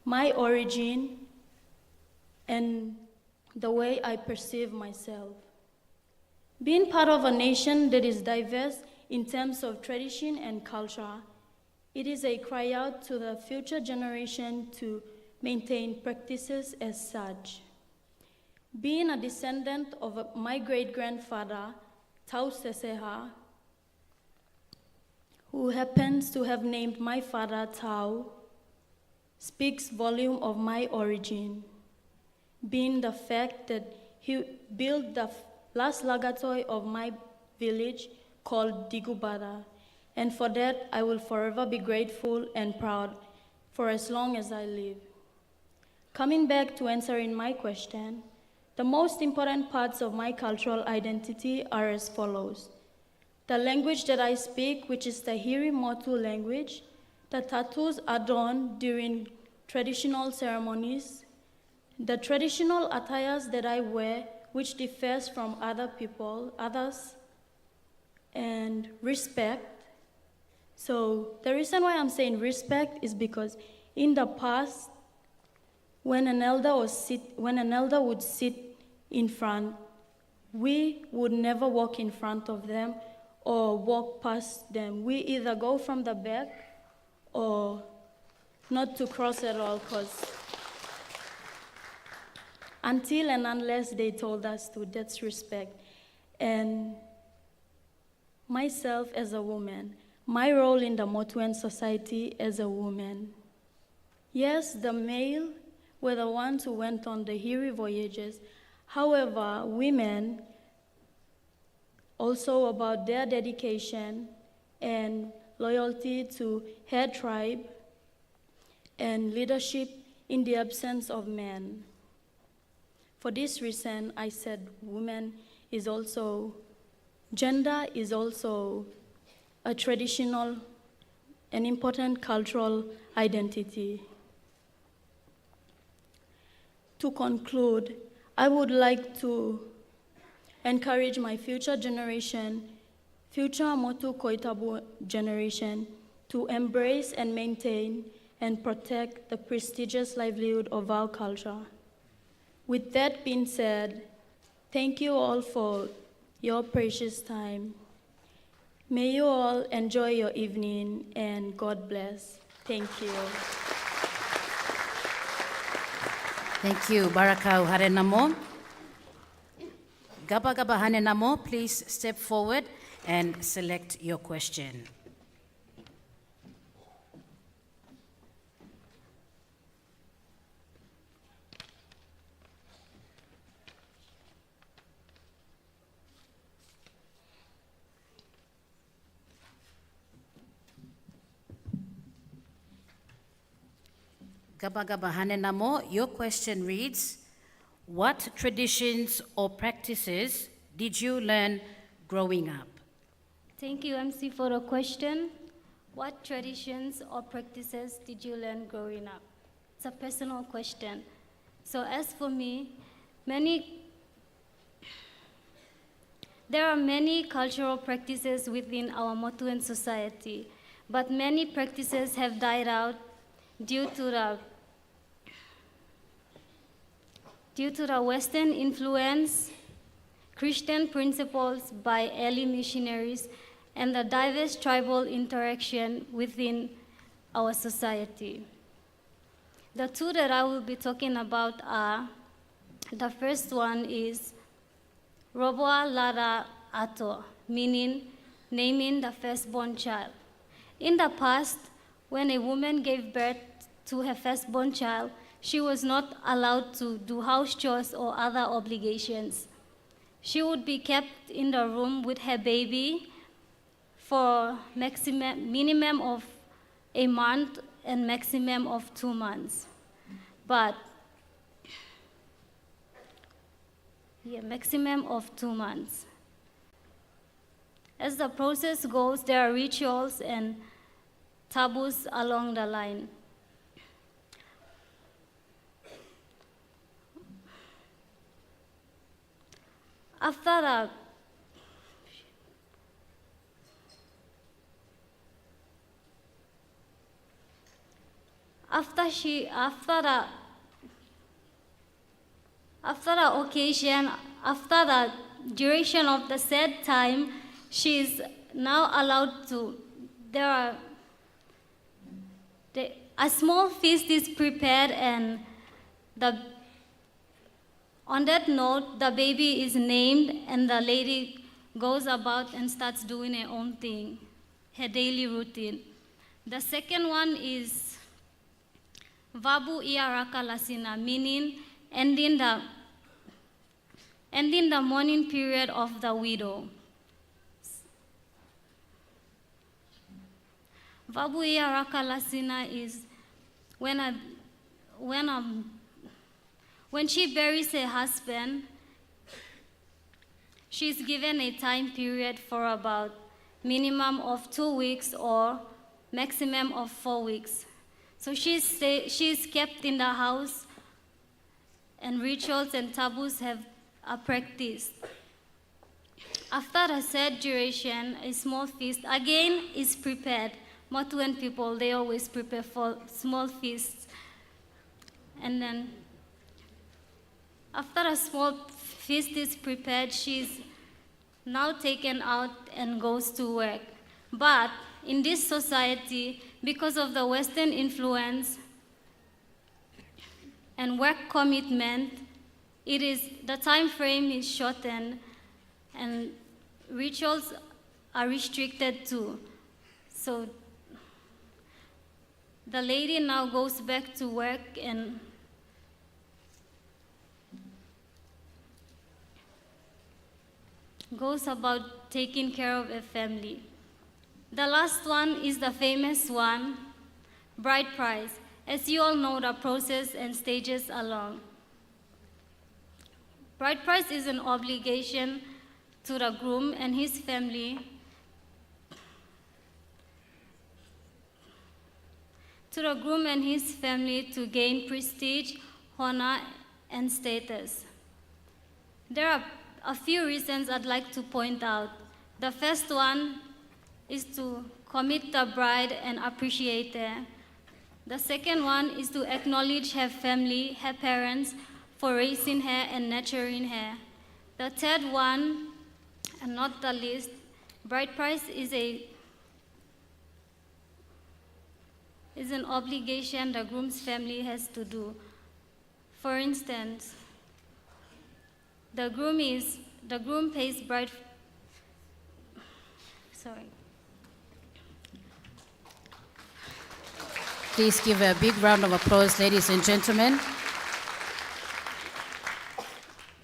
my origin, and the way I perceive myself. Being part of a nation that is diverse in terms of tradition and culture, it is a cry out to the future generation to maintain practices as such. Being a descendant of my great-grandfather, Tau Seseha, who happens to have named my father Tau, speaks volume of my origin, being the fact that he built the last lagatoi of my village called Digubara, and for that I will forever be grateful and proud for as long as I live. Coming back to answering my question, the most important parts of my cultural identity are as follows. The language that I speak, which is the Hiri Motu language, the tattoos adorned during traditional ceremonies, the traditional attires that I wear, which differs from others, and respect. So the reason why I'm saying respect is because in the past, when an elder would sit in front, we would never walk in front of them or walk past them. We either go from the back or not to cross at all, because until and unless they told us to, that's respect. And myself as a woman, my role in the Motuan society as a woman. Yes, the male were the ones who went on the Hiri voyages. However, women, also about their dedication and loyalty to her tribe, and leadership in the absence of men. For this reason, I said gender is also a traditional and important cultural identity. To conclude, I would like to encourage my future Motu Koitabu generation, to embrace and maintain and protect the prestigious livelihood of our culture. With that being said, thank you all for your precious time. May you all enjoy your evening, and God bless. Thank you. Thank you, Barakau Harenamo. Gaba Gaba Hanenamo, please step forward and select your question. Gaba Gaba Hanenamo, your question reads, what traditions or practices did you learn growing up? Thank you, MC, for the question. What traditions or practices did you learn growing up? It's a personal question. So as for me, there are many cultural practices within our Motuan society, but many practices have died out due to the Western influence, Christian principles by early missionaries, and the diverse tribal interaction within our society. The two that I will be talking about are, the first one is Roboa Lara Ato, meaning naming the firstborn child. In the past, when a woman gave birth to her firstborn child, she was not allowed to do house chores or other obligations. She would be kept in the room with her baby for minimum of a month and maximum of 2 months. Maximum of 2 months. As the process goes, there are rituals and taboos along the line. After the occasion, after the duration of the said time, she is now allowed to, a small feast is prepared, and on that note, the baby is named, and the lady goes about and starts doing her own thing, her daily routine. The second one is Vabu Iaraka Lasina, meaning ending the mourning period of the widow. Vabu Iaraka Lasina is when she buries her husband, she's given a time period for about minimum of 2 weeks or maximum of 4 weeks. So she's kept in the house, and rituals and taboos are practiced. After the said duration, a small feast again is prepared. Motuan people, they always prepare for small feasts. And then after a small feast is prepared, she's now taken out and goes to work. But in this society, because of the Western influence and work commitment, the time frame is shortened, and rituals are restricted too. So the lady now goes back to work and goes about taking care of a family. The last one is the famous one, bride price. As you all know, the process and stages along. Bride price is an obligation to the groom and his family to gain prestige, honor, and status. There are a few reasons I'd like to point out. The first one is to commit the bride and appreciate her. The second one is to acknowledge her family, her parents, for raising her and nurturing her. The third one, and not the least, bride price is an obligation the groom's family has to do. For instance, the groom pays bride. Sorry. Please give a big round of applause, ladies and gentlemen.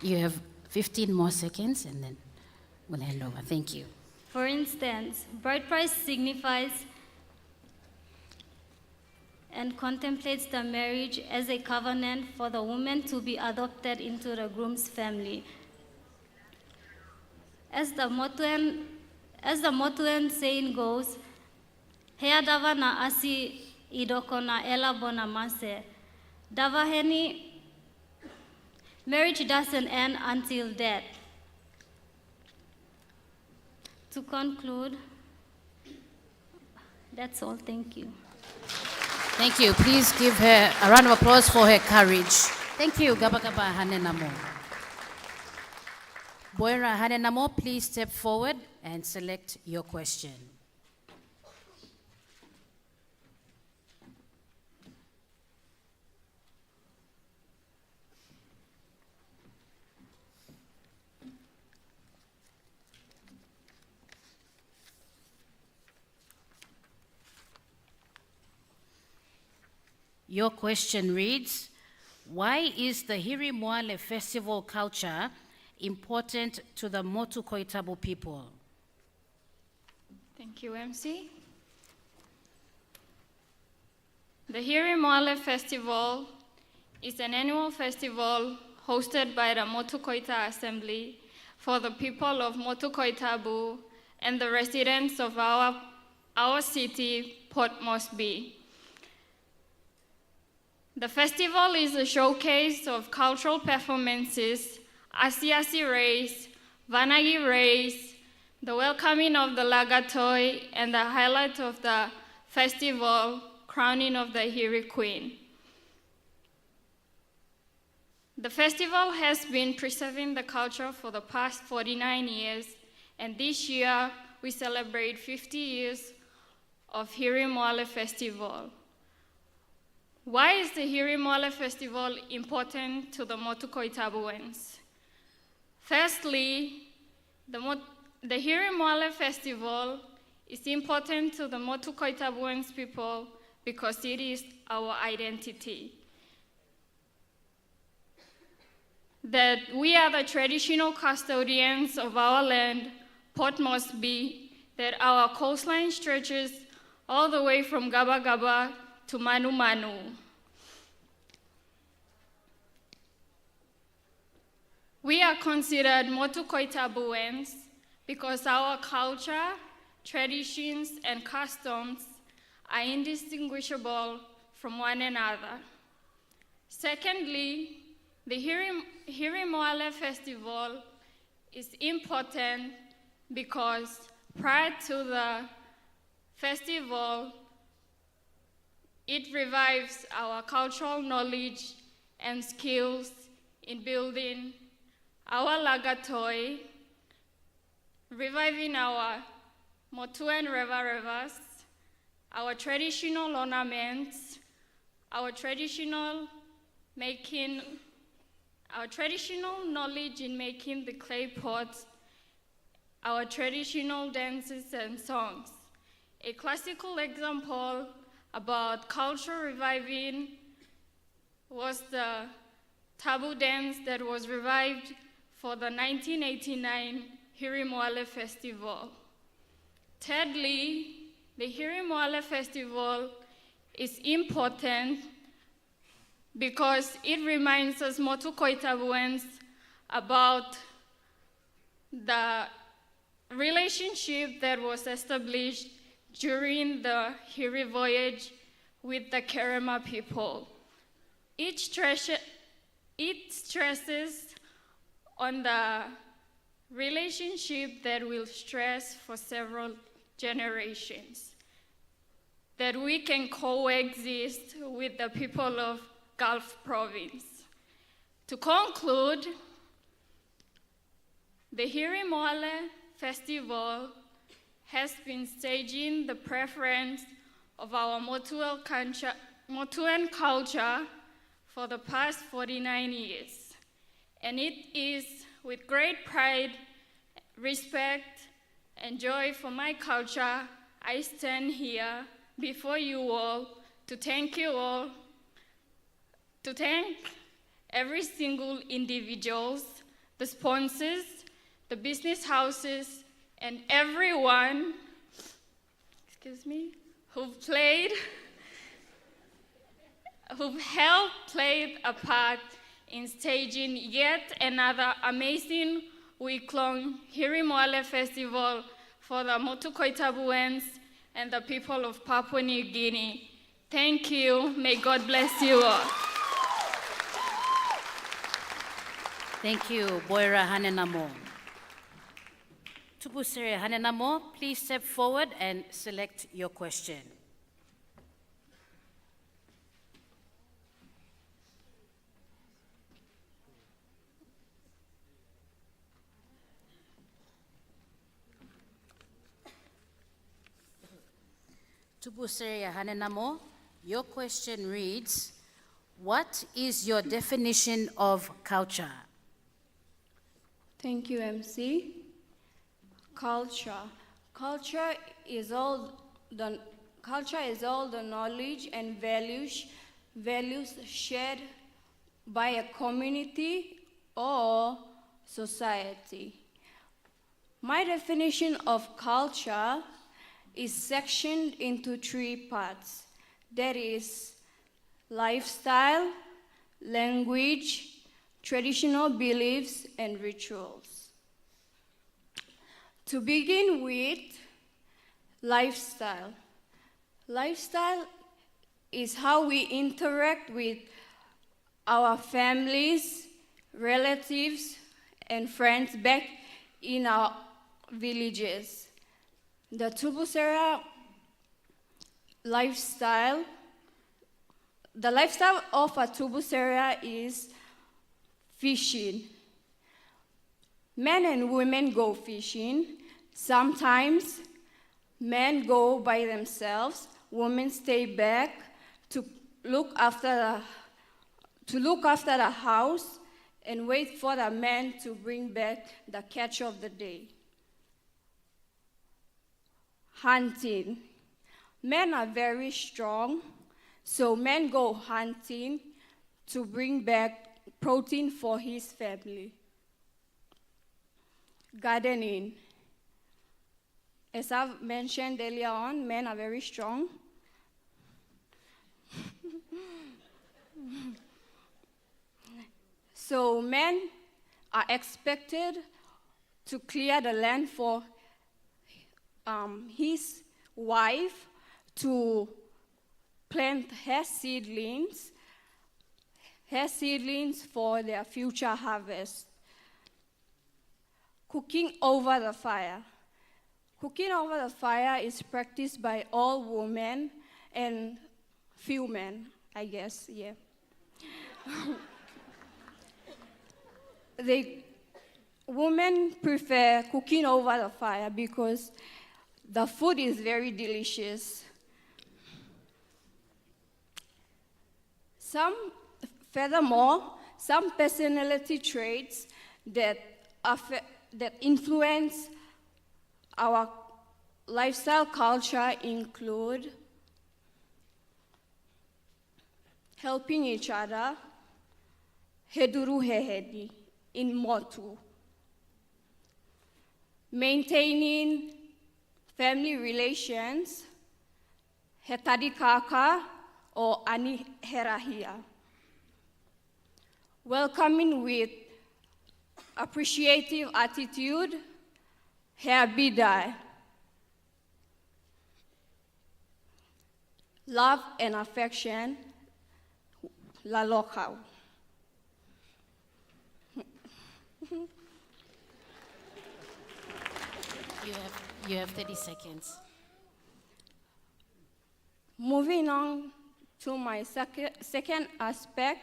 You have 15 more seconds and then we'll hand over. Thank you. For instance, bride price signifies and contemplates the marriage as a covenant for the woman to be adopted into the groom's family. As the Motuan saying goes, "Hea dava na asi idoko na ela bona mase." Dava heni, marriage doesn't end until death. To conclude, that's all. Thank you. Thank you. Please give her a round of applause for her courage. Thank you, Gabagaba Hanenamo. Boira Hanenamo, please step forward and select your question. Your question reads, why is the Hiri Moale festival culture important to the Motu Koitabu people? Thank you, MC. The Hiri Moale Festival is an annual festival hosted by the Motu Koita Assembly for the people of Motu Koitabu and the residents of our city, Port Moresby. The festival is a showcase of cultural performances, Asiasi race, Vanagi race, the welcoming of the Lagatoi, and the highlight of the festival, crowning of the Hiri Queen. The festival has been preserving the culture for the past 49 years, and this year we celebrate 50 years of Hiri Moale Festival. Why is the Hiri Moale Festival important to the Motu Koitabuans? Firstly, the Hiri Moale Festival is important to the Motu Koitabuans people because it is our identity. That we are the traditional custodians of our land, Port Moresby, that our coastline stretches all the way from Gaba Gaba to Manu Manu. We are considered Motu Koitabuans because our culture, traditions, and customs are indistinguishable from one another. Secondly, the Hiri Moale Festival is important because prior to the festival, it revives our cultural knowledge and skills in building our Lagatoi, reviving our Motuan Revas, our traditional ornaments, our traditional knowledge in making the clay pots, our traditional dances and songs. A classical example about culture reviving was the tabu dance that was revived for the 1989 Hiri Moale Festival. Thirdly, the Hiri Moale Festival is important because it reminds us Motu Koitabuens about the relationship that was established during the Hiri voyage with the Kerema people. It stresses on the relationship that will stress for several generations, that we can coexist with the people of Gulf Province. To conclude, the Hiri Moale Festival has been staging the preference of our Motuan culture for the past 49 years. And it is with great pride, respect, and joy for my culture I stand here before you all to thank you all, to thank every single individuals, the sponsors, the business houses, and everyone, who've helped played a part in staging yet another amazing week-long Hiri Moale Festival for the Motu Koitabuens and the people of Papua New Guinea. Thank you. May God bless you all. Thank you, Boira Hanenamo. Tupusere Hanenamo, please step forward and select your question. Tupusere Hanenamo, your question reads, what is your definition of culture? Thank you, MC. Culture. Culture is all the knowledge and values shared by a community or society. My definition of culture is sectioned into 3 parts. That is lifestyle, language, traditional beliefs, and rituals. To begin with, lifestyle. Lifestyle is how we interact with our families, relatives, and friends back in our villages. The Tubusera lifestyle, the lifestyle of a Tubusera is fishing. Men and women go fishing. Sometimes men go by themselves, women stay back to look after the house and wait for the men to bring back the catch of the day. Hunting. Men are very strong, so men go hunting to bring back protein for his family. Gardening. As I've mentioned earlier on, men are very strong. So men are expected to clear the land for his wife to plant her seedlings for their future harvest. Cooking over the fire. Cooking over the fire is practiced by all women and few men, I guess, yeah. Women prefer cooking over the fire because the food is very delicious. Furthermore, some personality traits that influence our lifestyle culture include helping each other, heduru hehedi in Motu, maintaining family relations, hetadikaka, or ani herahia. Welcoming with appreciative attitude, herbidai. Love and affection, lalokau. You have 30 seconds. Moving on to my second aspect,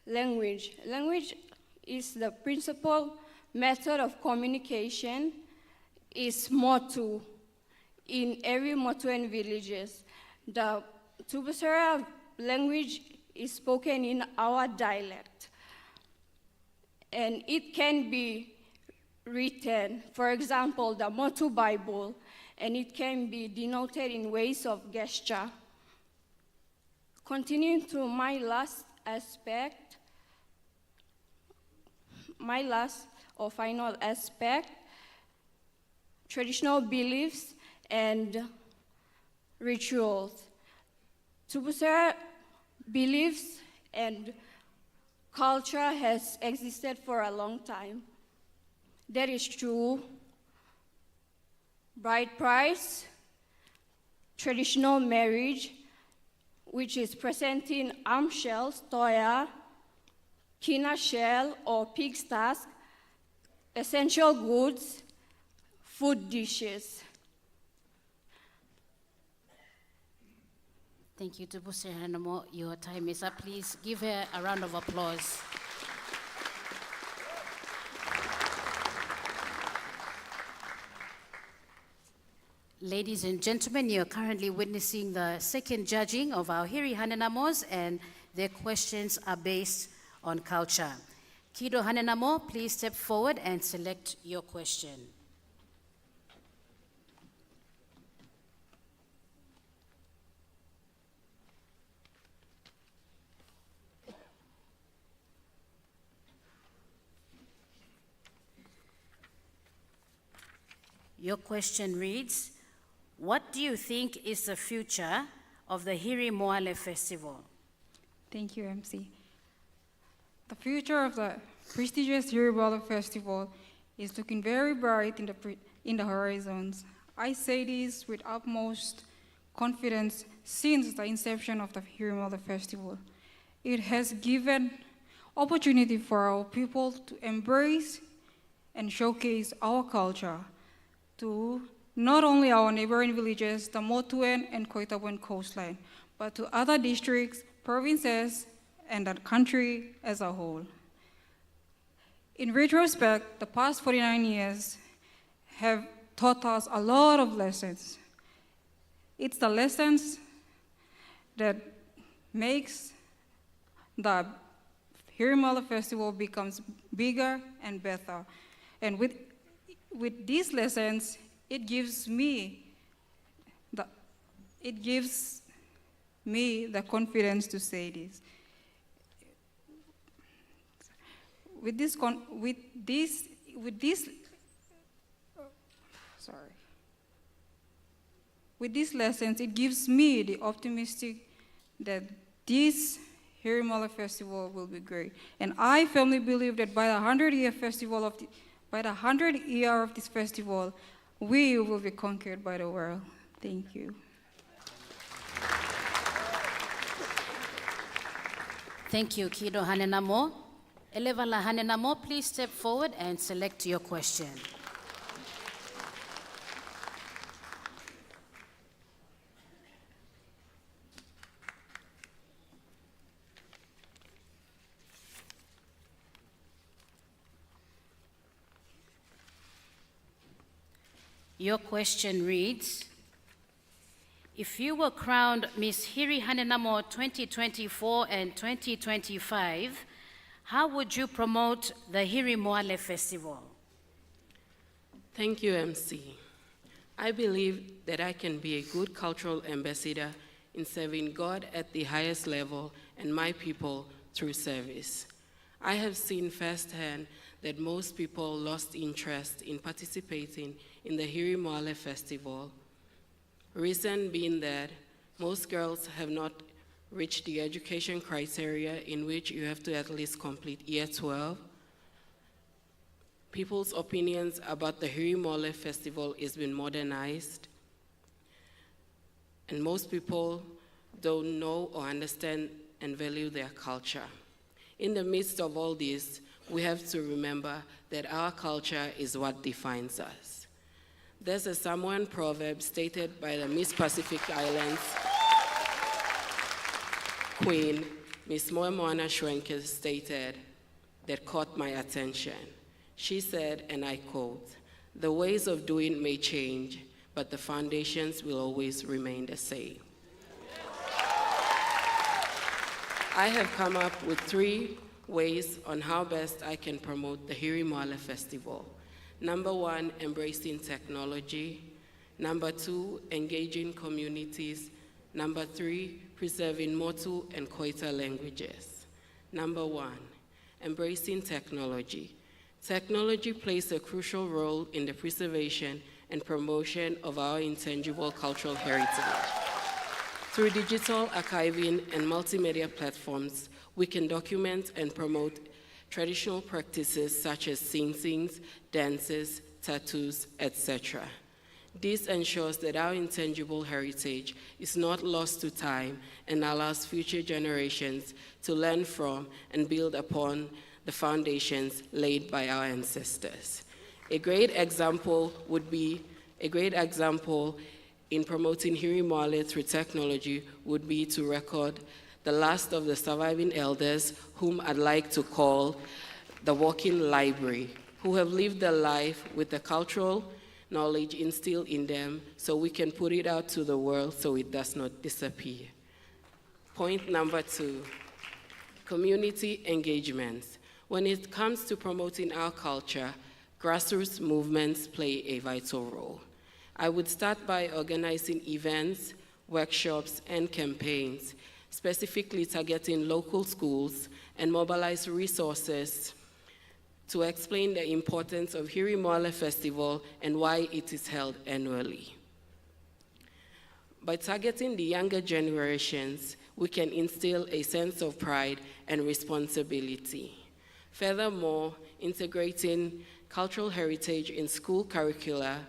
language. Language is the principal method of communication, is Motu in every Motuan villages. The Tubusera language is spoken in our dialect, and it can be written, for example, the Motu Bible, and it can be denoted in ways of gesture. Continuing to my last aspect, my last or final aspect, traditional beliefs and rituals. Tubusera beliefs and culture has existed for a long time. That is true. Bride price, traditional marriage, which is presenting arm shells, toya, kina shell or pig's tusk, essential goods, food dishes. Thank you, Tubuse Hanamo. Your time is up. Please give her a round of applause. Ladies and gentlemen, you're currently witnessing the second judging of our Hiri Hanenamos, and their questions are based on culture. Kido Hanenamo, please step forward and select your question. Your question reads, what do you think is the future of the Hiri Moale Festival? Thank you, MC. The future of the prestigious Hiri Moale Festival is looking very bright in the horizons. I say this with utmost confidence since the inception of the Hiri Moale Festival. It has given opportunity for our people to embrace and showcase our culture to not only our neighboring villages, the Motuan and Koitabuen coastline, but to other districts, provinces, and the country as a whole. In retrospect, the past 49 years have taught us a lot of lessons. It's the lessons that makes the Hiri Moale Festival becomes bigger and better. And with these lessons, it gives me the confidence to say this. With these lessons, it gives me the optimistic that this Hiri Moale Festival will be great. And I firmly believe that by the 100-year of this festival, we will be conquered by the world. Thank you. Thank you, Kido Hanenamo. Elevala Hanenamo, please step forward and select your question. Your question reads, if you were crowned Miss Hiri Hanenamo 2024 and 2025, how would you promote the Hiri Moale Festival? Thank you, MC. I believe that I can be a good cultural ambassador in serving God at the highest level and my people through service. I have seen firsthand that most people lost interest in participating in the Hiri Moale Festival. Reason being that Most girls have not reached the education criteria in which you have to at least complete year 12. People's opinions about the Hiri Moale festival is been modernized, and most people don't know or understand and value their culture. In the midst of all this, we have to remember that our culture is what defines us. There's a Samoan proverb stated by the Miss Pacific Islands Queen, Miss Moana Schwenke, stated that caught my attention. She said, and I quote, "The ways of doing may change, but the foundations will always remain the same." I have come up with 3 ways on how best I can promote the Hiri Moale Festival. Number 1, embracing technology. Number 2, engaging communities. Number 3, preserving Motu and Koita languages. Number 1, embracing technology. Technology plays a crucial role in the preservation and promotion of our intangible cultural heritage. Through digital archiving and multimedia platforms, we can document and promote traditional practices such as sing-sings, dances, tattoos, etc. This ensures that our intangible heritage is not lost to time and allows future generations to learn from and build upon the foundations laid by our ancestors. A great example in promoting Hiri Moale through technology would be to record the last of the surviving elders, whom I'd like to call the walking library, who have lived their life with the cultural knowledge instilled in them so we can put it out to the world so it does not disappear. Point number 2, community engagements. When it comes to promoting our culture, grassroots movements play a vital role. I would start by organizing events, workshops, and campaigns, specifically targeting local schools and mobilize resources to explain the importance of Hiri Moale Festival and why it is held annually. By targeting the younger generations, we can instill a sense of pride and responsibility. Furthermore, integrating cultural heritage in school curricula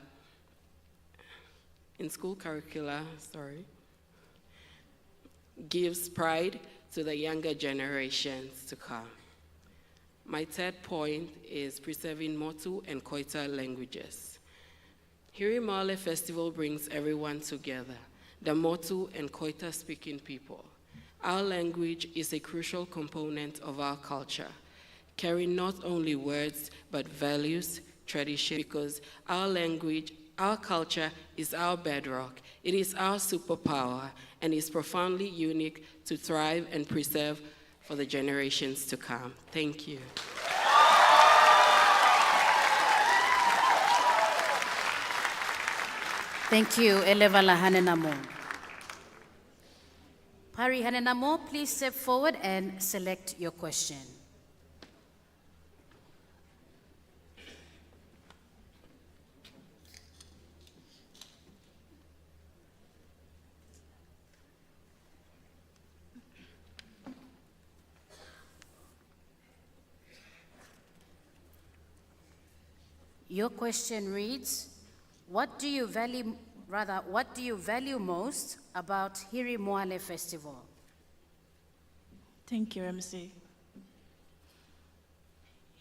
gives pride to the younger generations to come. My 3rd point is preserving Motu and Koita languages. Hiri Moale Festival brings everyone together, the Motu and Koita speaking people. Our language is a crucial component of our culture, carrying not only words, but values, tradition, because our language, our culture is our bedrock. It is our superpower and is profoundly unique to thrive and preserve for the generations to come. Thank you. Thank you, Elevala Hanenamo. Pari Hanenamo, please step forward and select your question. Your question reads, what do you value most about Hiri Moale Festival? Thank you, MC.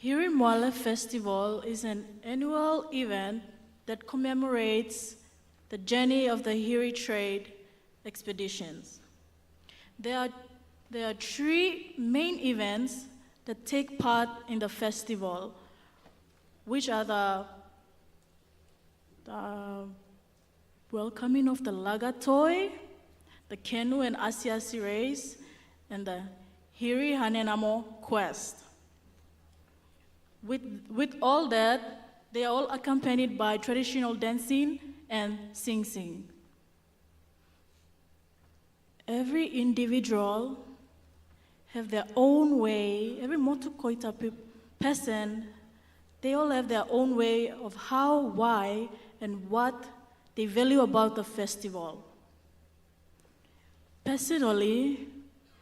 Hiri Moale Festival is an annual event that commemorates the journey of the Hiri trade expeditions. There are 3 main events that take part in the festival, which are the welcoming of the Lagatoi, the Kenu and Asiasi race, and the Hiri Hanenamo quest. With all that, they are all accompanied by traditional dancing and sing-sing. Every individual have their own way, every Motu Koita person, they all have their own way of how, why, and what they value about the festival. Personally,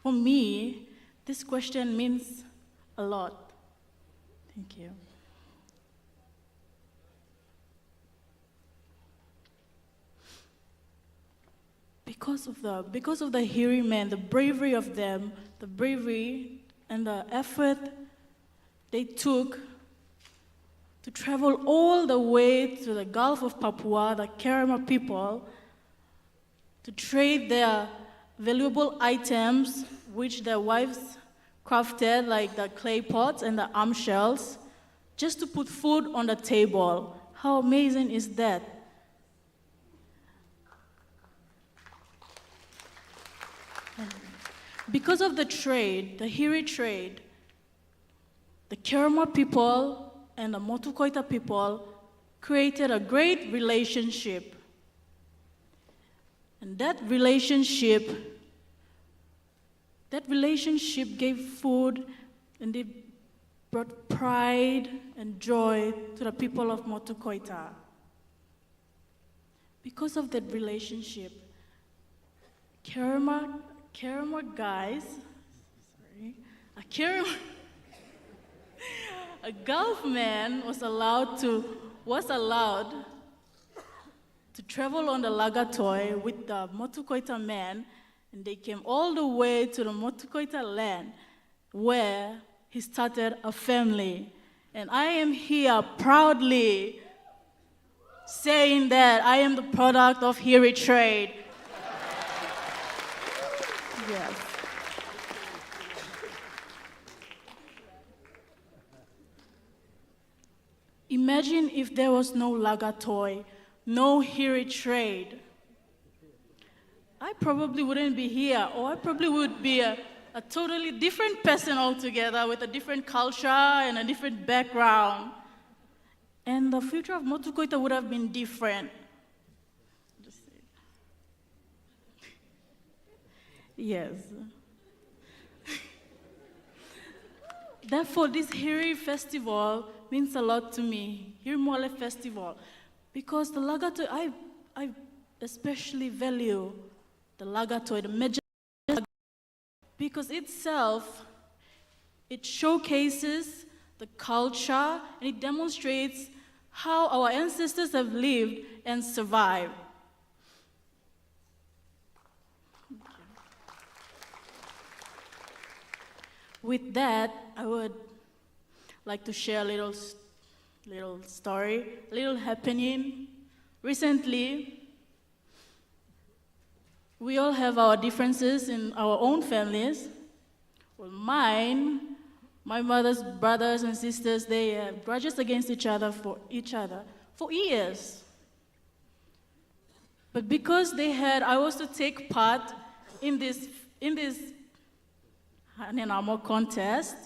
for me, this question means a lot. Thank you. Because of the Hiri men, the bravery of them, the bravery and the effort they took to travel all the way to the Gulf of Papua, the Kerama people, to trade their valuable items which their wives crafted, like the clay pots and the arm shells, just to put food on the table. How amazing is that? Because of the trade, the Hiri trade, the Kerama people and the Motukoita people created a great relationship. And that relationship gave food and it brought pride and joy to the people of Motukoita. Because of that relationship, Kerama guys, a Gulf man was allowed to travel on the Lagatoi with the Motukoita man, and they came all the way to the Motukoita land where he started a family. And I am here proudly saying that I am the product of Hiri trade. Yes. Imagine if there was no Lagatoi, no Hiri trade. I probably wouldn't be here, or I probably would be a totally different person altogether with a different culture and a different background. And the future of Motukoita would have been different. Yes. Therefore, this Hiri festival means a lot to me, Hiri Moale festival, because the Lagatoi, I especially value the Lagatoi, the major, because itself, it showcases the culture and it demonstrates how our ancestors have lived and survived. With that, I would like to share a little story, a little happening. Recently, we all have our differences in our own families. Well, my mother's brothers and sisters, they have grudges against each other for years. But because I was to take part in this Hanenamo contest,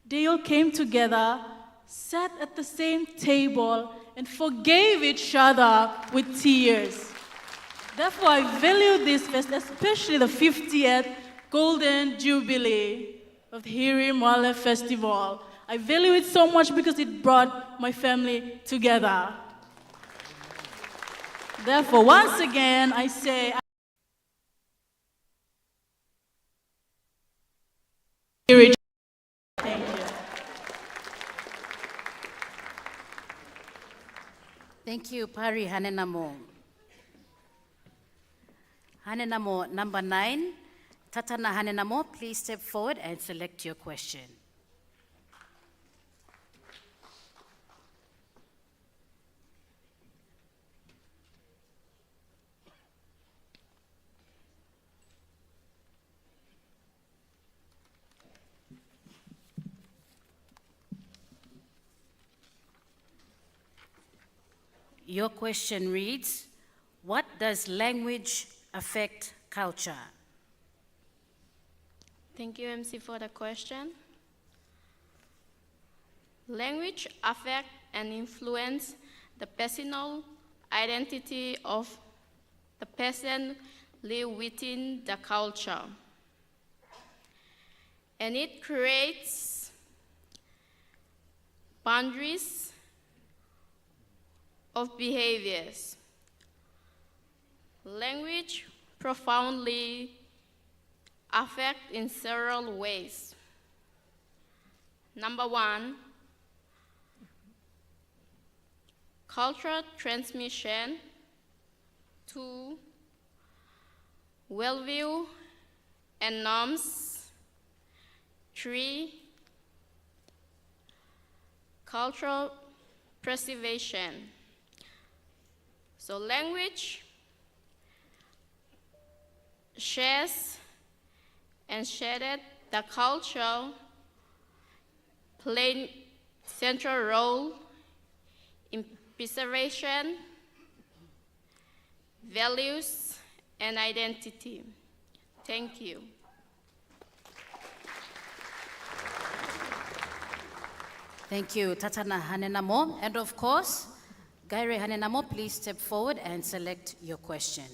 they all came together, sat at the same table, and forgave each other with tears. Therefore, I value this fest, especially the 50th Golden Jubilee of the Hiri Moale Festival. I value it so much because it brought my family together. Therefore, once again, I say, Hiri. Thank you. Thank you, Pari Hanenamo. Hanenamo number 9, Tatana Hanenamo, please step forward and select your question. Your question reads, what does language affect culture? Thank you, MC, for the question. Language affects and influences the personal identity of the person live within the culture. And it creates boundaries of behaviors. Language profoundly affect in several ways. Number one, cultural transmission. 2, worldview and norms. 3, cultural preservation. So language shares and shared the culture play central role in preservation, values, and identity. Thank you. Thank you, Tatana Hanenamo. And of course, Gaire Hanenamo, please step forward and select your question.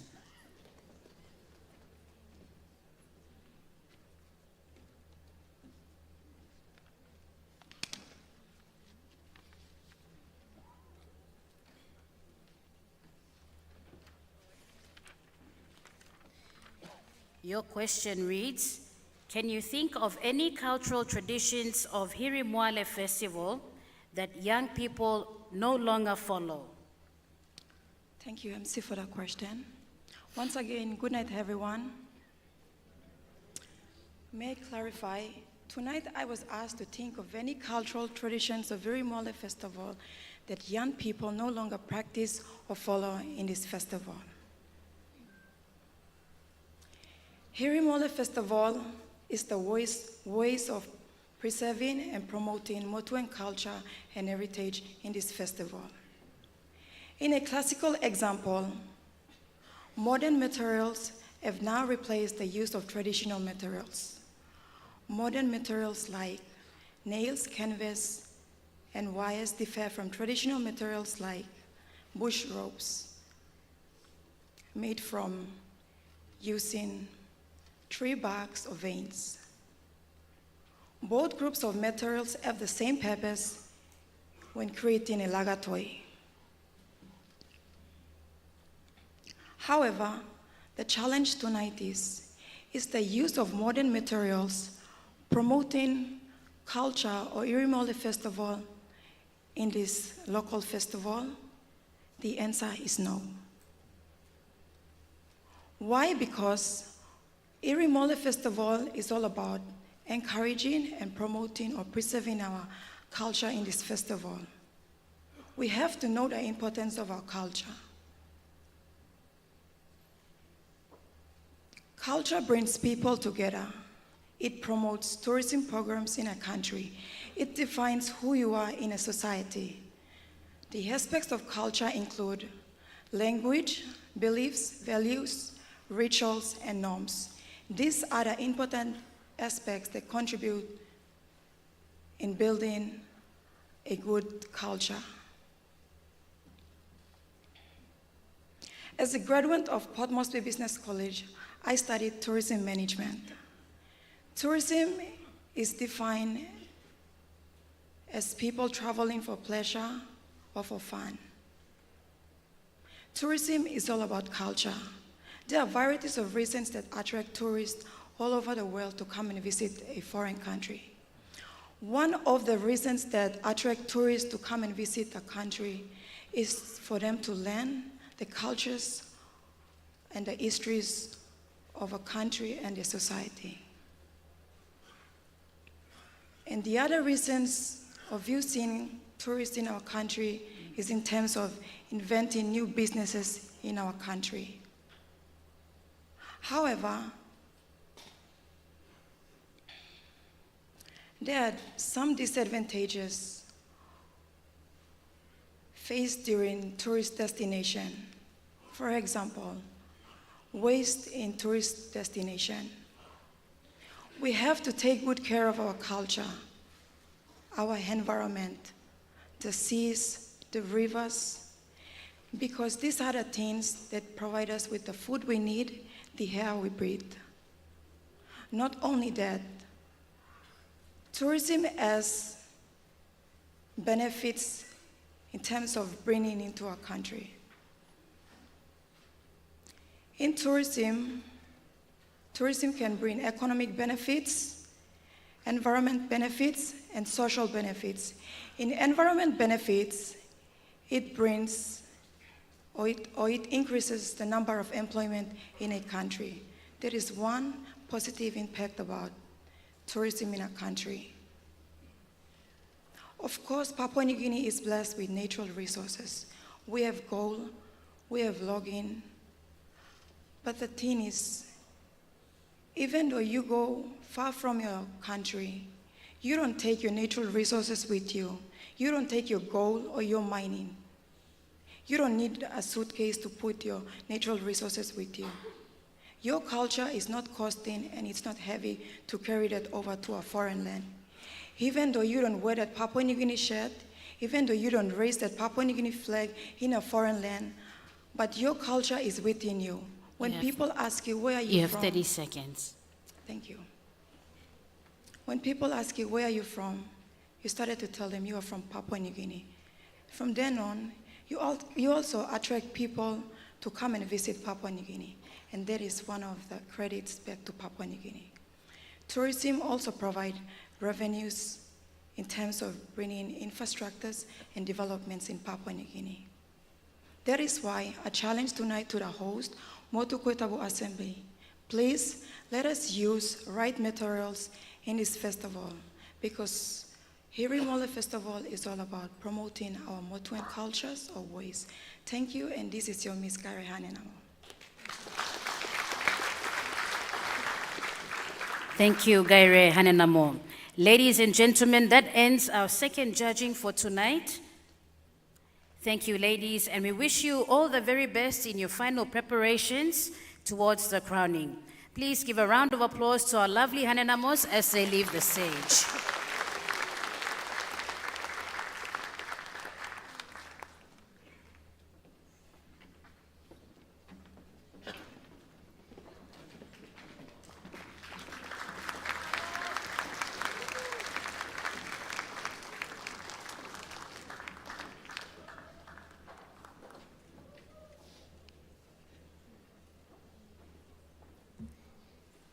Your question reads, can you think of any cultural traditions of Hiri Moale Festival that young people no longer follow? Thank you, MC, for that question. Once again, good night, everyone. May I clarify? Tonight, I was asked to think of any cultural traditions of Hiri Moale Festival that young people no longer practice or follow in this festival. Hiri Moale Festival is the ways of preserving and promoting Motuan culture and heritage in this festival. In a classical example, modern materials have now replaced the use of traditional materials. Modern materials like nails, canvas, and wires differ from traditional materials like bush ropes, made from using tree barks or veins. Both groups of materials have the same purpose when creating a laga toy. However, the challenge tonight is the use of modern materials promoting culture or Hiri Moale Festival in this local festival? The answer is no. Why? Because Hiri Moale Festival is all about encouraging and promoting or preserving our culture in this festival. We have to know the importance of our culture. Culture brings people together. It promotes tourism programs in a country. It defines who you are in a society. The aspects of culture include language, beliefs, values, rituals, and norms. These are the important aspects that contribute in building a good culture. As a graduate of Port Moresby Business College, I studied tourism management. Tourism is defined as people traveling for pleasure or for fun. Tourism is all about culture. There are varieties of reasons that attract tourists all over the world to come and visit a foreign country. One of the reasons that attract tourists to come and visit a country is for them to learn the cultures and the histories of a country and a society. And the other reasons of visiting tourists in our country is in terms of inventing new businesses in our country. However, there are some disadvantages faced during tourist destination. For example, waste in tourist destination. We have to take good care of our culture, our environment, the seas, the rivers, because these are the things that provide us with the food we need, the air we breathe. Not only that, tourism has benefits in terms of bringing into our country. In tourism, Tourism can bring economic benefits, environment benefits, and social benefits. In environment benefits, it brings or it increases the number of employment in a country. There is one positive impact about tourism in a country. Of course, Papua New Guinea is blessed with natural resources. We have gold, we have logging, but the thing is, even though you go far from your country, you don't take your natural resources with you. You don't take your gold or your mining. You don't need a suitcase to put your natural resources with you. Your culture is not costing and it's not heavy to carry that over to a foreign land. Even though you don't wear that Papua New Guinea shirt, even though you don't raise that Papua New Guinea flag in a foreign land, but your culture is within you. When people ask you, where are you from? You have 30 seconds. Thank you. When people ask you, where are you from? You started to tell them you are from Papua New Guinea. From then on, you also attract people to come and visit Papua New Guinea. And that is one of the credits back to Papua New Guinea. Tourism also provides revenues in terms of bringing infrastructures and developments in Papua New Guinea. That is why a challenge tonight to the host, Motu Koitabu Assembly. Please let us use right materials in this festival, because Hiri Moale Festival is all about promoting our Motuan cultures or ways. Thank you, and this is your Miss Gary Hanenamo. Thank you, Gaire Hanenamo. Ladies and gentlemen, that ends our second judging for tonight. Thank you, ladies, and we wish you all the very best in your final preparations towards the crowning. Please give a round of applause to our lovely Hanenamos as they leave the stage.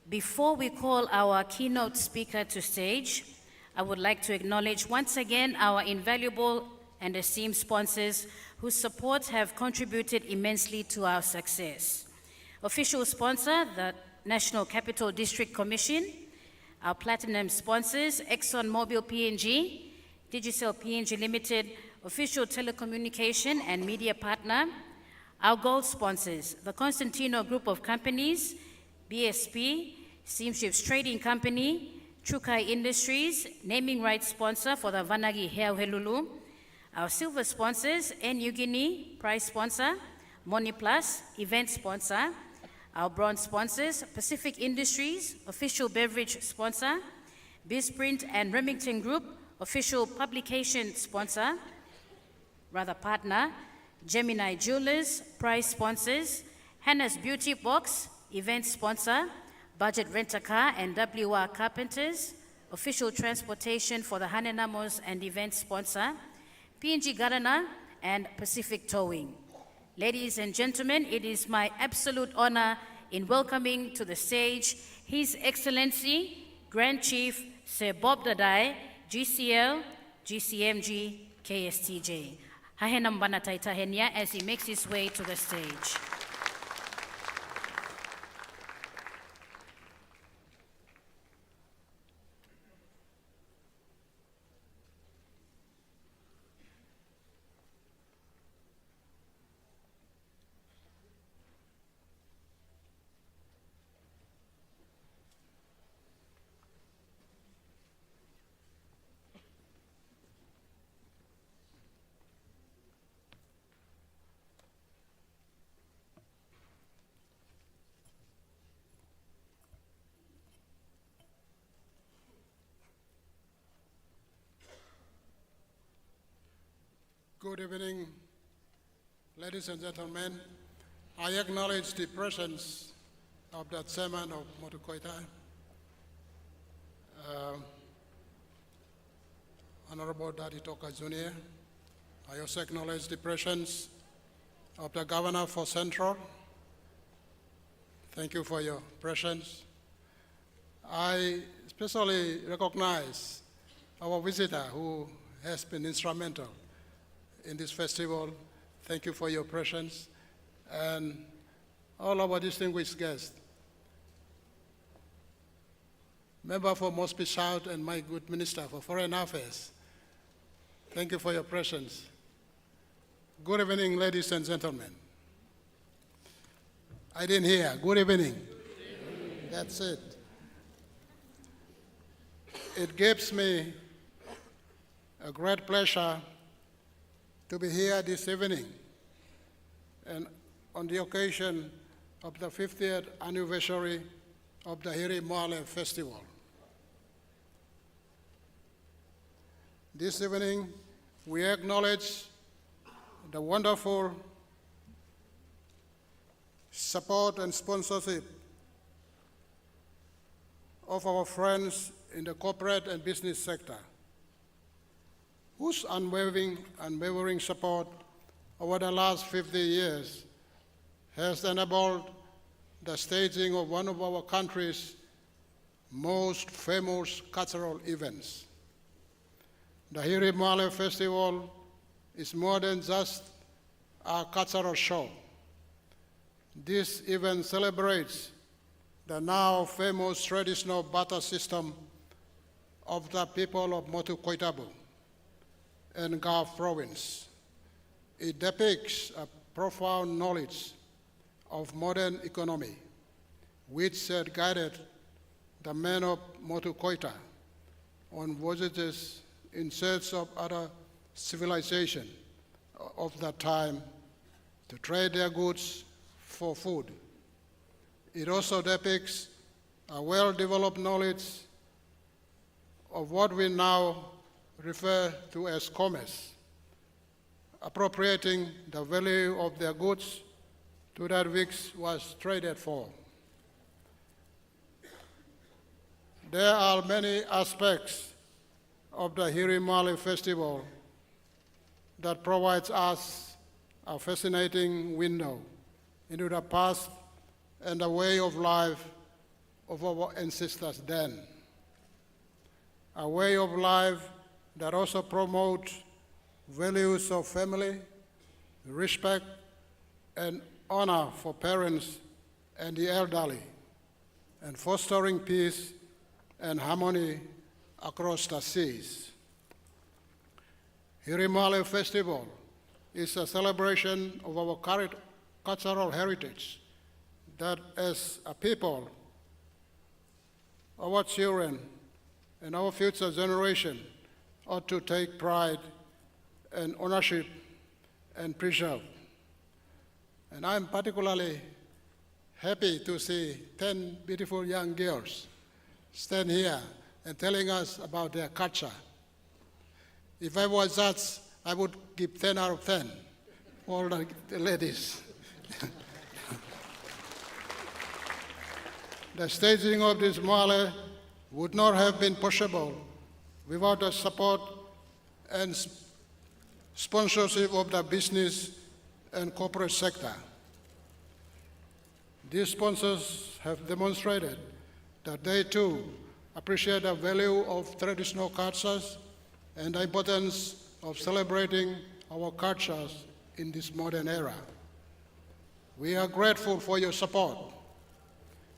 Before we call our keynote speaker to stage, I would like to acknowledge once again our invaluable and esteemed sponsors whose support have contributed immensely to our success. Official sponsor, the National Capital District Commission. Our platinum sponsors, ExxonMobil PNG, Digicel PNG Limited, official telecommunication and media partner. Our gold sponsors, the Constantino Group of Companies, BSP, Steamships Trading Company, Trukai Industries, naming rights sponsor for the Vanagi Heauhelulu. Our silver sponsors, NU Guinea, prize sponsor, Money Plus, event sponsor. Our bronze sponsors, Pacific Industries, official beverage sponsor, BizPrint and Remington Group, official publication sponsor, partner, Gemini Jewelers, prize sponsors, Hannah's Beauty Box, event sponsor, Budget Rent-A-Car and WR Carpenters, official transportation for the Hanenamos and event sponsor, PNG Gardener and Pacific Towing. Ladies and gentlemen, it is my absolute honor in welcoming to the stage His Excellency, Grand Chief Sir Bob Dadai, GCL, GCMG, KSTJ. Hahenam Banatai Tahenia as he makes his way to the stage. Good evening, ladies and gentlemen. I acknowledge the presence of the chairman of Motu Koita, Honorable Daddy Toka Jr. I also acknowledge the presence of the Governor for Central. Thank you for your presence. I especially recognize our visitor who has been instrumental in this festival. Thank you for your presence. And all our distinguished guests. Member for Mosby South and my good Minister for Foreign Affairs, thank you for your presence. Good evening, ladies and gentlemen. I didn't hear. Good evening. That's it. It gives me a great pleasure to be here this evening and on the occasion of the 50th anniversary of the Hiri Moale Festival. This evening, we acknowledge the wonderful support and sponsorship of our friends in the corporate and business sector, whose unwavering support over the last 50 years has enabled the staging of one of our country's most famous cultural events. The Hiri Moale Festival is more than just a cultural show. This event celebrates the now famous traditional barter system of the people of Motu Koitabu and Gulf Province. It depicts a profound knowledge of modern economy, which had guided the men of Motu Koita on voyages in search of other civilization of that time to trade their goods for food. It also depicts a well-developed knowledge of what we now refer to as commerce, appropriating the value of their goods to that which was traded for. There are many aspects of the Hiri Moale Festival that provides us a fascinating window into the past and the way of life of our ancestors then. A way of life that also promotes values of family, respect, and honor for parents and the elderly, and fostering peace and harmony across the seas. Hiri Moale Festival is a celebration of our cultural heritage that as a people, our children and our future generation ought to take pride and ownership and preserve. And I'm particularly happy to see 10 beautiful young girls stand here and telling us about their culture. If I was judged, I would give 10 out of 10, all the ladies. The staging of this Moale would not have been possible without the support and sponsorship of the business and corporate sector. These sponsors have demonstrated that they too appreciate the value of traditional cultures and the importance of celebrating our cultures in this modern era. We are grateful for your support.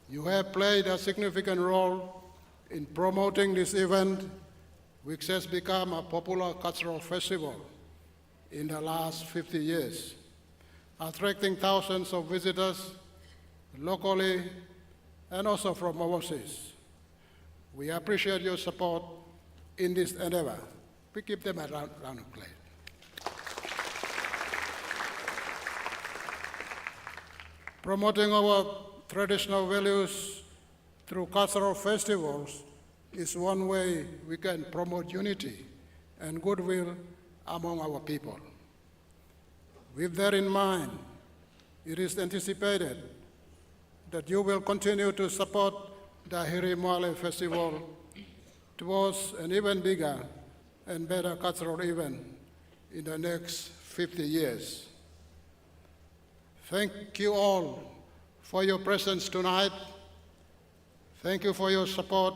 You have played a significant role in promoting this event, which has become a popular cultural festival in the last 50 years, attracting thousands of visitors locally and also from overseas. We appreciate your support in this endeavor. We give them a round of applause. Promoting our traditional values through cultural festivals is one way we can promote unity and goodwill among our people. With that in mind, it is anticipated that you will continue to support the Hiri Moale Festival towards an even bigger and better cultural event in the next 50 years. Thank you all for your presence tonight. Thank you for your support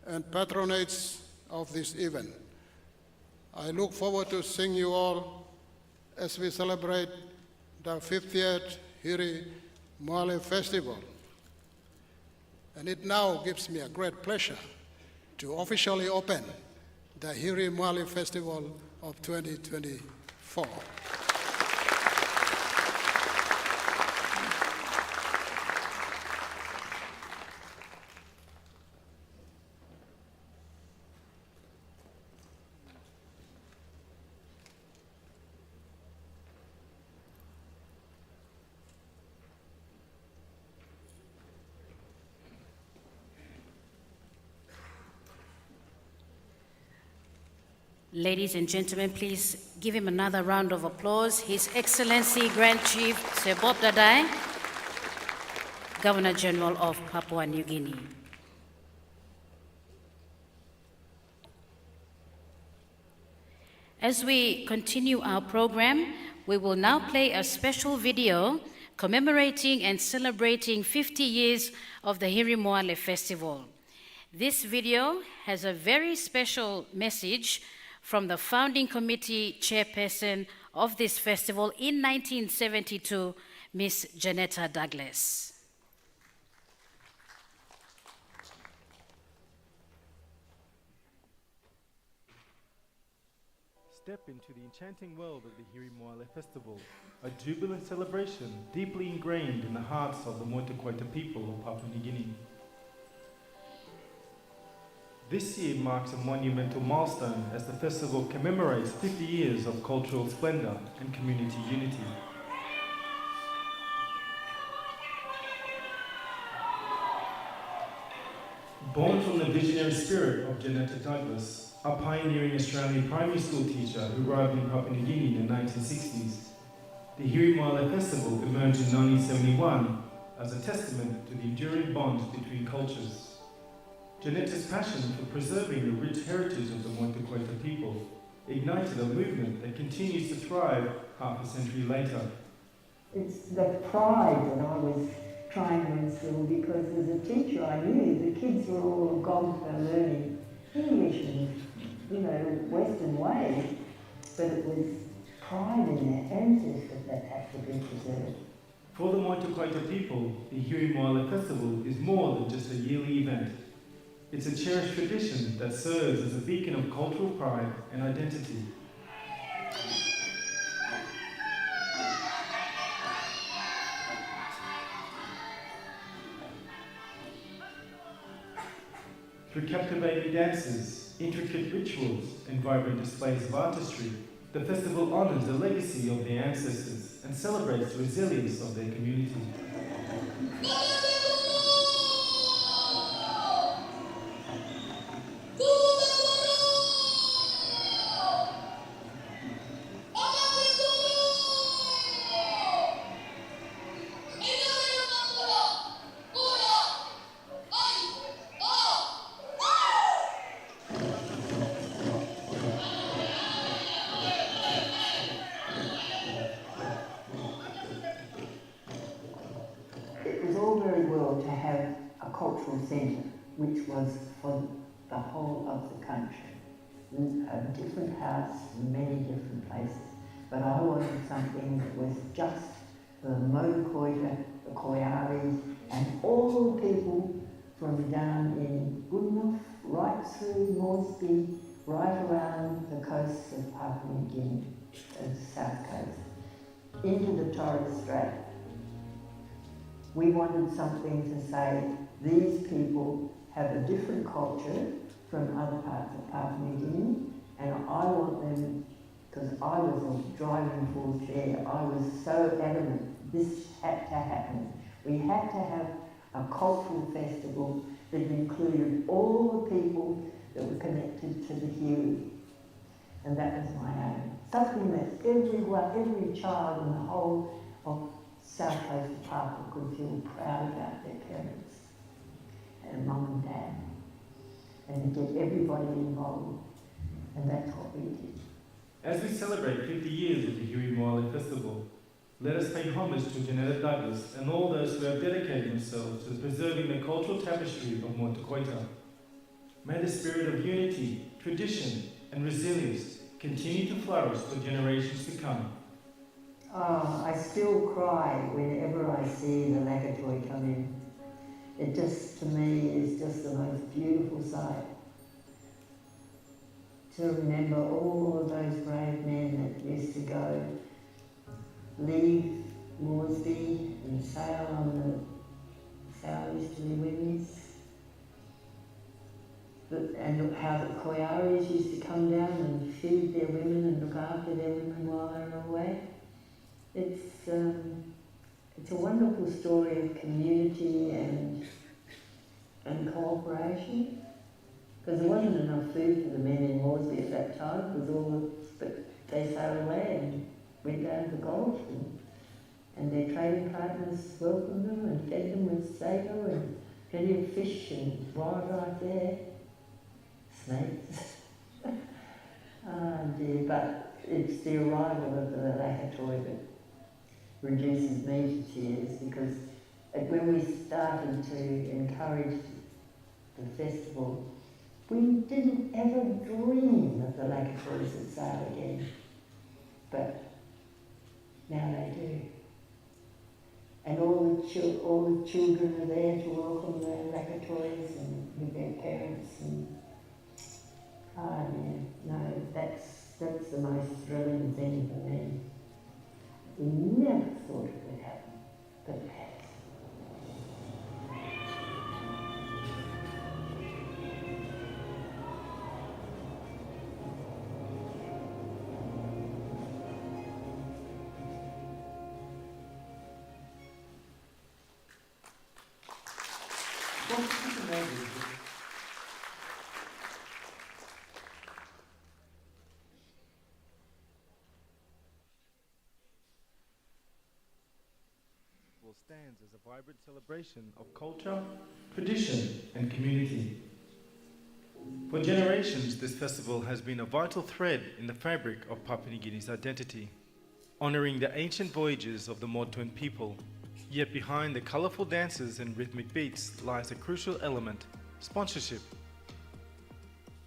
and patronage of this event. I look forward to seeing you all as we celebrate the 50th Hiri Moale Festival. And it now gives me a great pleasure to officially open the Hiri Moale Festival of 2024. Ladies and gentlemen, please give him another round of applause. His Excellency Grand Chief Sir Bob Dadai, Governor General of Papua New Guinea. As we continue our program, we will now play a special video commemorating and celebrating 50 years of the Hiri Moale Festival. This video has a very special message from the founding committee chairperson of this festival in 1972, Miss Janetta Douglas. Step into the enchanting world of the Hiri Moale Festival, a jubilant celebration deeply ingrained in the hearts of the Motu Koita people of Papua New Guinea. This year marks a monumental milestone as the festival commemorates 50 years of cultural splendor and community unity. Born from the visionary spirit of Janetta Douglas, a pioneering Australian primary school teacher who arrived in Papua New Guinea in the 1960s, the Hiri Moale Festival emerged in 1971 as a testament to the enduring bond between cultures. Janetta's passion for preserving the rich heritage of the Motu Koita people ignited a movement that continues to thrive half a century later. It's the pride that I was trying to instill, because as a teacher I knew the kids were all gone for learning English and, Western ways, but it was pride in their ancestors that had to be preserved. For the Motu Koita people, the Hiri Moale Festival is more than just a yearly event. It's a cherished tradition that serves as a beacon of cultural pride and identity. Through captivating dances, intricate rituals, and vibrant displays of artistry, the festival honors the legacy of their ancestors and celebrates the resilience of their community. Which was for the whole of the country, a different house in many different places. But I wanted something that was just for the Motu Koita, the Koiaris, and all the people from down in Goodenough, right through Moresby, right around the coast of Papua New Guinea, the south coast, into the Torres Strait. We wanted something to say, these people have a different culture from other parts of Papua New Guinea, and I want them, because I was a driving force there, I was so adamant this had to happen. We had to have a cultural festival that included all the people that were connected to the Hiri. And that was my aim. Something that every child in the whole of South Coast of Papua could feel proud about their parents and mum and dad, and to get everybody involved, and that's what we did. As we celebrate 50 years of the Hiri Moale Festival, Let us pay homage to Janetta Douglas and all those who have dedicated themselves to preserving the cultural tapestry of Motukoita. May the spirit of unity, tradition, and resilience continue to flourish for generations to come. Oh, I still cry whenever I see the Lakatoi come in. It just, to me, is just the most beautiful sight. To remember all of those brave men that used to go, leave Moresby and sail on the southeasterly winds. And how the Koyaris used to come down and feed their women and look after their women while they were away. It's a wonderful story of community and cooperation. Because there wasn't enough food for the men in Moresby at that time, but they sailed away and went down to the Gulf, and their trading partners welcomed them and fed them with sago and plenty of fish and wildlife there. Snakes. Oh dear, but it's the arrival of the Lakatoi that reduces me to tears, because when we started to encourage the festival, we didn't ever dream that the Lakatois would sail again, but now they do. And all the children are there to welcome the Lakatois and with their parents. And oh man, no, that's the most thrilling thing for me. We never thought it would happen, but it has. Stands as a vibrant celebration of culture, tradition, and community. For generations, this festival has been a vital thread in the fabric of Papua New Guinea's identity, honouring the ancient voyages of the Motuan people. Yet behind the colourful dances and rhythmic beats lies a crucial element: sponsorship.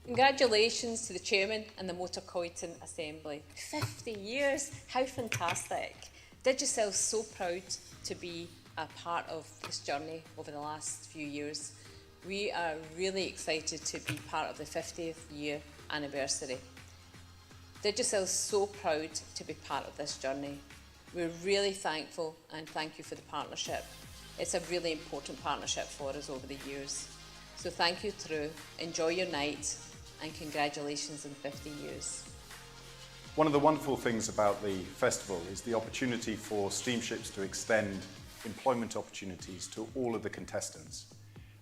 Congratulations to the Chairman and the Motukoitan Assembly. 50 years, how fantastic. Digicel is so proud to be a part of this journey over the last few years. We are really excited to be part of the 50th year anniversary. Digicel is so proud to be part of this journey. We're really thankful and thank you for the partnership. It's a really important partnership for us over the years. So thank you through, enjoy your night, and congratulations on 50 years. One of the wonderful things about the festival is the opportunity for steamships to extend employment opportunities to all of the contestants.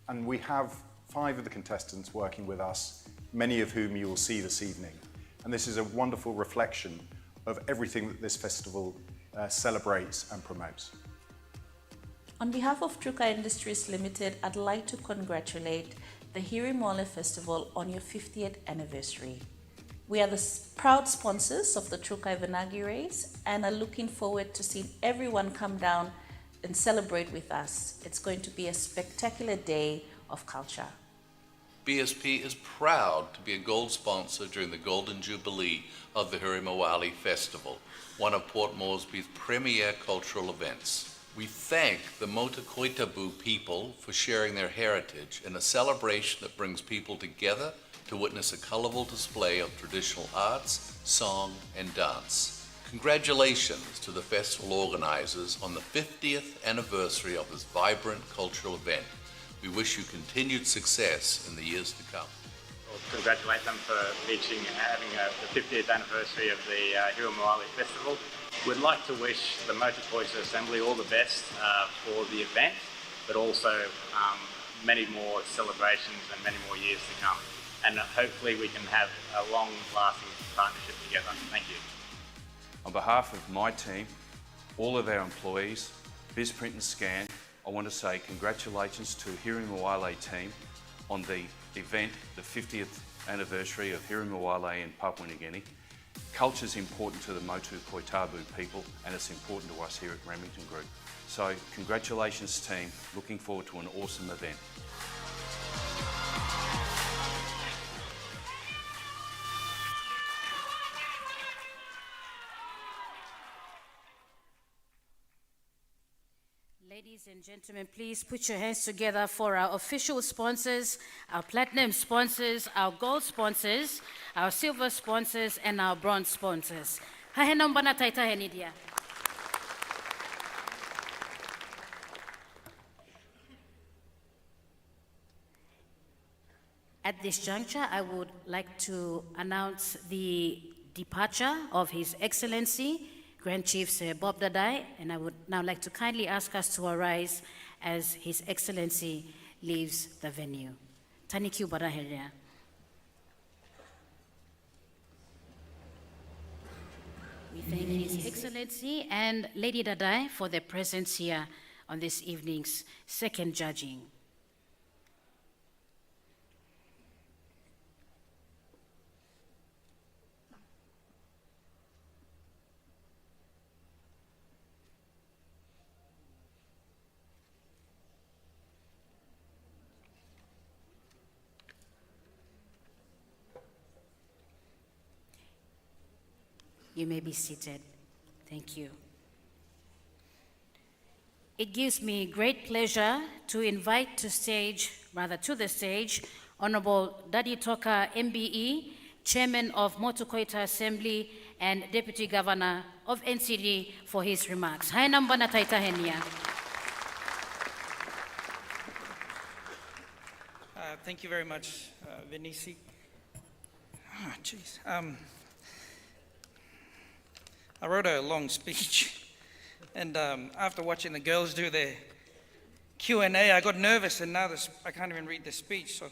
And we have 5 of the contestants working with us, many of whom you will see this evening. And this is a wonderful reflection of everything that this festival celebrates and promotes. On behalf of Truka Industries Limited, I'd like to congratulate the Hiri Moale Festival on your 50th anniversary. We are the proud sponsors of the Truka Venagi race and are looking forward to seeing everyone come down and celebrate with us. It's going to be a spectacular day of culture. BSP is proud to be a gold sponsor during the Golden Jubilee of the Hiri Moale Festival, one of Port Moresby's premier cultural events. We thank the Motukoitabu people for sharing their heritage in a celebration that brings people together to witness a colourful display of traditional arts, song and dance. Congratulations to the festival organisers on the 50th anniversary of this vibrant cultural event. We wish you continued success in the years to come. We'll congratulate them for having the 50th anniversary of the Hiri Moale Festival. We'd like to wish the Motukoita Assembly all the best for the event, but also many more celebrations and many more years to come. And hopefully we can have a long-lasting partnership together. Thank you. On behalf of my team, all of our employees, BizPrint and Scan, I want to say congratulations to Hiri Moale team on the event, the 50th anniversary of Hiri Moale in Papua New Guinea. Culture is important to the Motu Koitabu people, and it's important to us here at Remington Group. So congratulations team, looking forward to an awesome event. Ladies and gentlemen, please put your hands together for our official sponsors, our platinum sponsors, our gold sponsors, our silver sponsors, and our bronze sponsors. Hahe nombana taita henidia. At this juncture, I would like to announce the departure of His Excellency, Grand Chief Sir Bob Dadai, and I would now like to kindly ask us to arise as His Excellency leaves the venue. Tanikiu Baraheria. We thank His Excellency and Lady Dadai for their presence here on this evening's second judging. You may be seated. Thank you. It gives me great pleasure to invite to the stage, Honorable Dadi Toka MBE, Chairman of Motu Koita Assembly and Deputy Governor of NCD for his remarks. Hai nambana taita henia. Thank you very much, Vinisi. I wrote a long speech, and after watching the girls do their Q&A, I got nervous, and now I can't even read the speech, so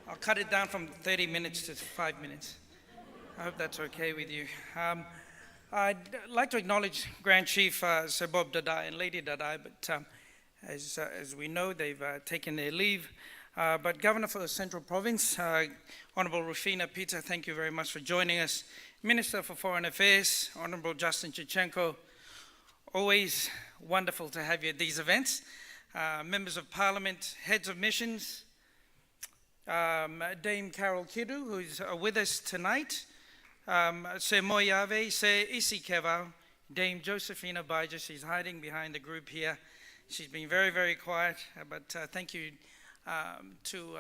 I'll cut it down from 30 minutes to 5 minutes. I hope that's okay with you. I'd like to acknowledge Grand Chief Sir Bob Dadai and Lady Dadai, but as we know, they've taken their leave. But Governor for the Central Province, Honourable Rufina Peter, thank you very much for joining us. Minister for Foreign Affairs, Honourable Justin Chichenko, always wonderful to have you at these events. Members of Parliament, heads of missions, Dame Carol Kidu, who's with us tonight, Sir Moyave, Sir Isikeva, Dame Josephina Baija, she's hiding behind the group here. She's been very, very quiet, but thank you to,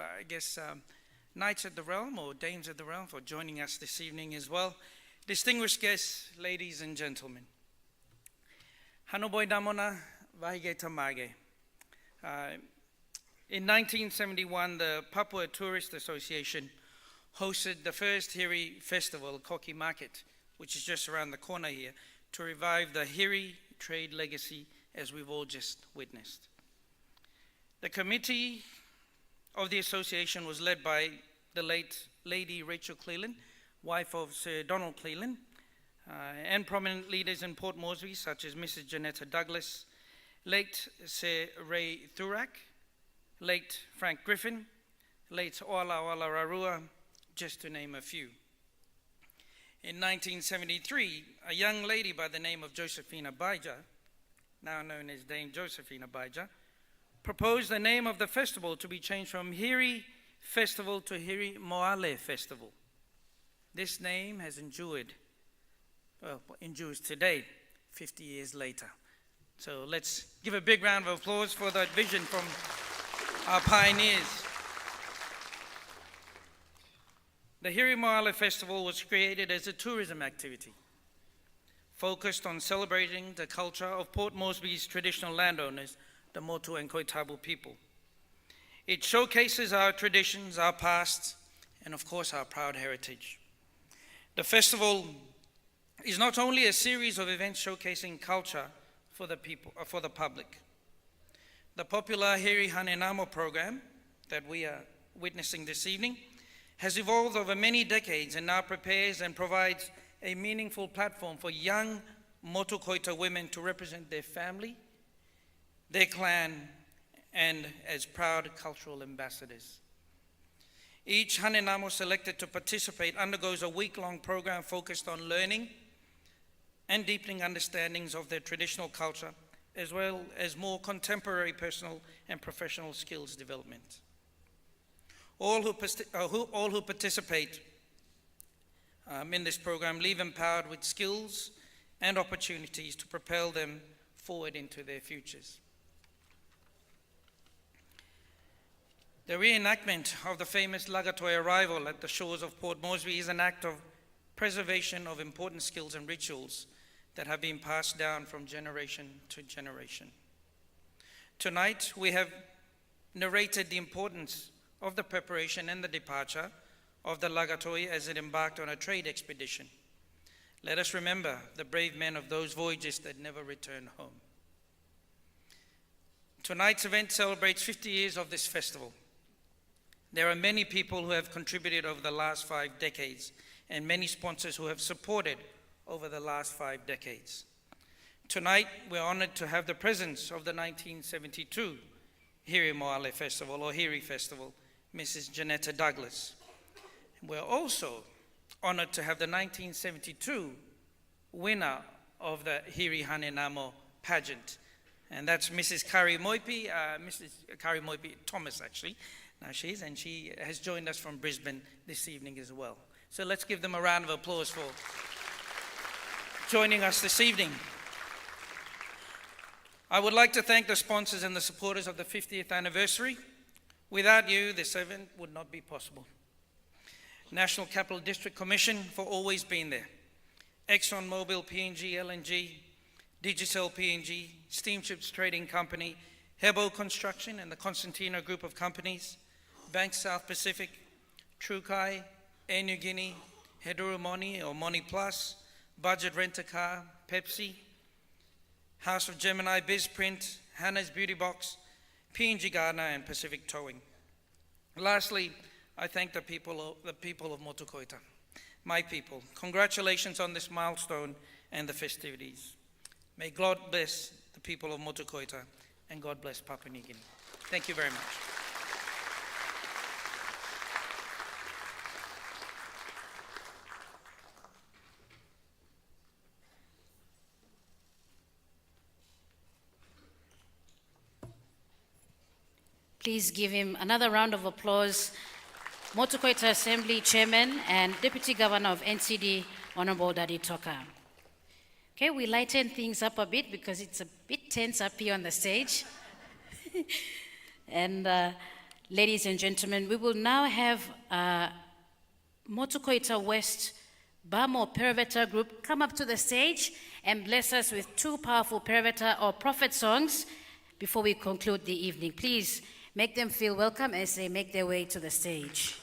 Knights of the Realm or Dames of the Realm for joining us this evening as well. Distinguished guests, ladies and gentlemen. Hanoboi Damona Vahige Tamage. In 1971, the Papua Tourist Association hosted the first Hiri Festival, Koki Market, which is just around the corner here, to revive the Hiri trade legacy as we've all just witnessed. The committee of the association was led by the late Lady Rachel Cleland, wife of Sir Donald Cleland, and prominent leaders in Port Moresby such as Mrs. Janetta Douglas, late Sir Ray Thurak, late Frank Griffin, late Oala Rarua, just to name a few. In 1973, a young lady by the name of Josephina Baija, now known as Dame Josephina Baija, proposed the name of the festival to be changed from Hiri Festival to Hiri Moale Festival. This name has endures today, 50 years later. So let's give a big round of applause for that vision from our pioneers. The Hiri Moale Festival was created as a tourism activity, focused on celebrating the culture of Port Moresby's traditional landowners, the Motu and Koitabu people. It showcases our traditions, our past, and of course our proud heritage. The festival is not only a series of events showcasing culture for the people, for the public. The popular Hiri Hanenamo program that we are witnessing this evening has evolved over many decades and now prepares and provides a meaningful platform for young Motu Koita women to represent their family, their clan, and as proud cultural ambassadors. Each Hanenamo selected to participate undergoes a week-long program focused on learning and deepening understandings of their traditional culture, as well as more contemporary personal and professional skills development. All who participate in this program leave empowered with skills and opportunities to propel them forward into their futures. The reenactment of the famous Lagatoi arrival at the shores of Port Moresby is an act of preservation of important skills and rituals that have been passed down from generation to generation. Tonight, we have narrated the importance of the preparation and the departure of the Lagatoi as it embarked on a trade expedition. Let us remember the brave men of those voyages that never returned home. Tonight's event celebrates 50 years of this festival. There are many people who have contributed over the last 5 decades and many sponsors who have supported over the last 5 decades. Tonight, we're honored to have the presence of the 1972 Hiri Moale Festival, or Hiri Festival, Mrs. Janetta Douglas. We're also honored to have the 1972 winner of the Hiri Hanenamo pageant, and that's Mrs. Kari Moipi, Mrs. Kari Moipi Thomas, actually. Now she has joined us from Brisbane this evening as well. So let's give them a round of applause for joining us this evening. I would like to thank the sponsors and the supporters of the 50th anniversary. Without you, this event would not be possible. National Capital District Commission for always being there. ExxonMobil, PNG, LNG, Digicel PNG, Steamships Trading Company, Hebo Construction and the Constantino Group of Companies, Bank South Pacific, Trukai, Air New Guinea, Heduru Moni or Moni Plus, Budget Rent-A-Car, Pepsi, House of Gemini, BizPrint, Hannah's Beauty Box, PNG Gardner and Pacific Towing. Lastly, I thank the people of Motukoita, my people. Congratulations on this milestone and the festivities. May God bless the people of Motukoita and God bless Papua New Guinea. Thank you very much. Please give him another round of applause. Motukoita Assembly Chairman and Deputy Governor of NCD, Honorable Dadi Toka. Okay, we lighten things up a bit because it's a bit tense up here on the stage. And ladies and gentlemen, we will now have Motukoita West Bamo Peraveta group come up to the stage and bless us with 2 powerful Peraveta or prophet songs before we conclude the evening. Please make them feel welcome as they make their way to the stage.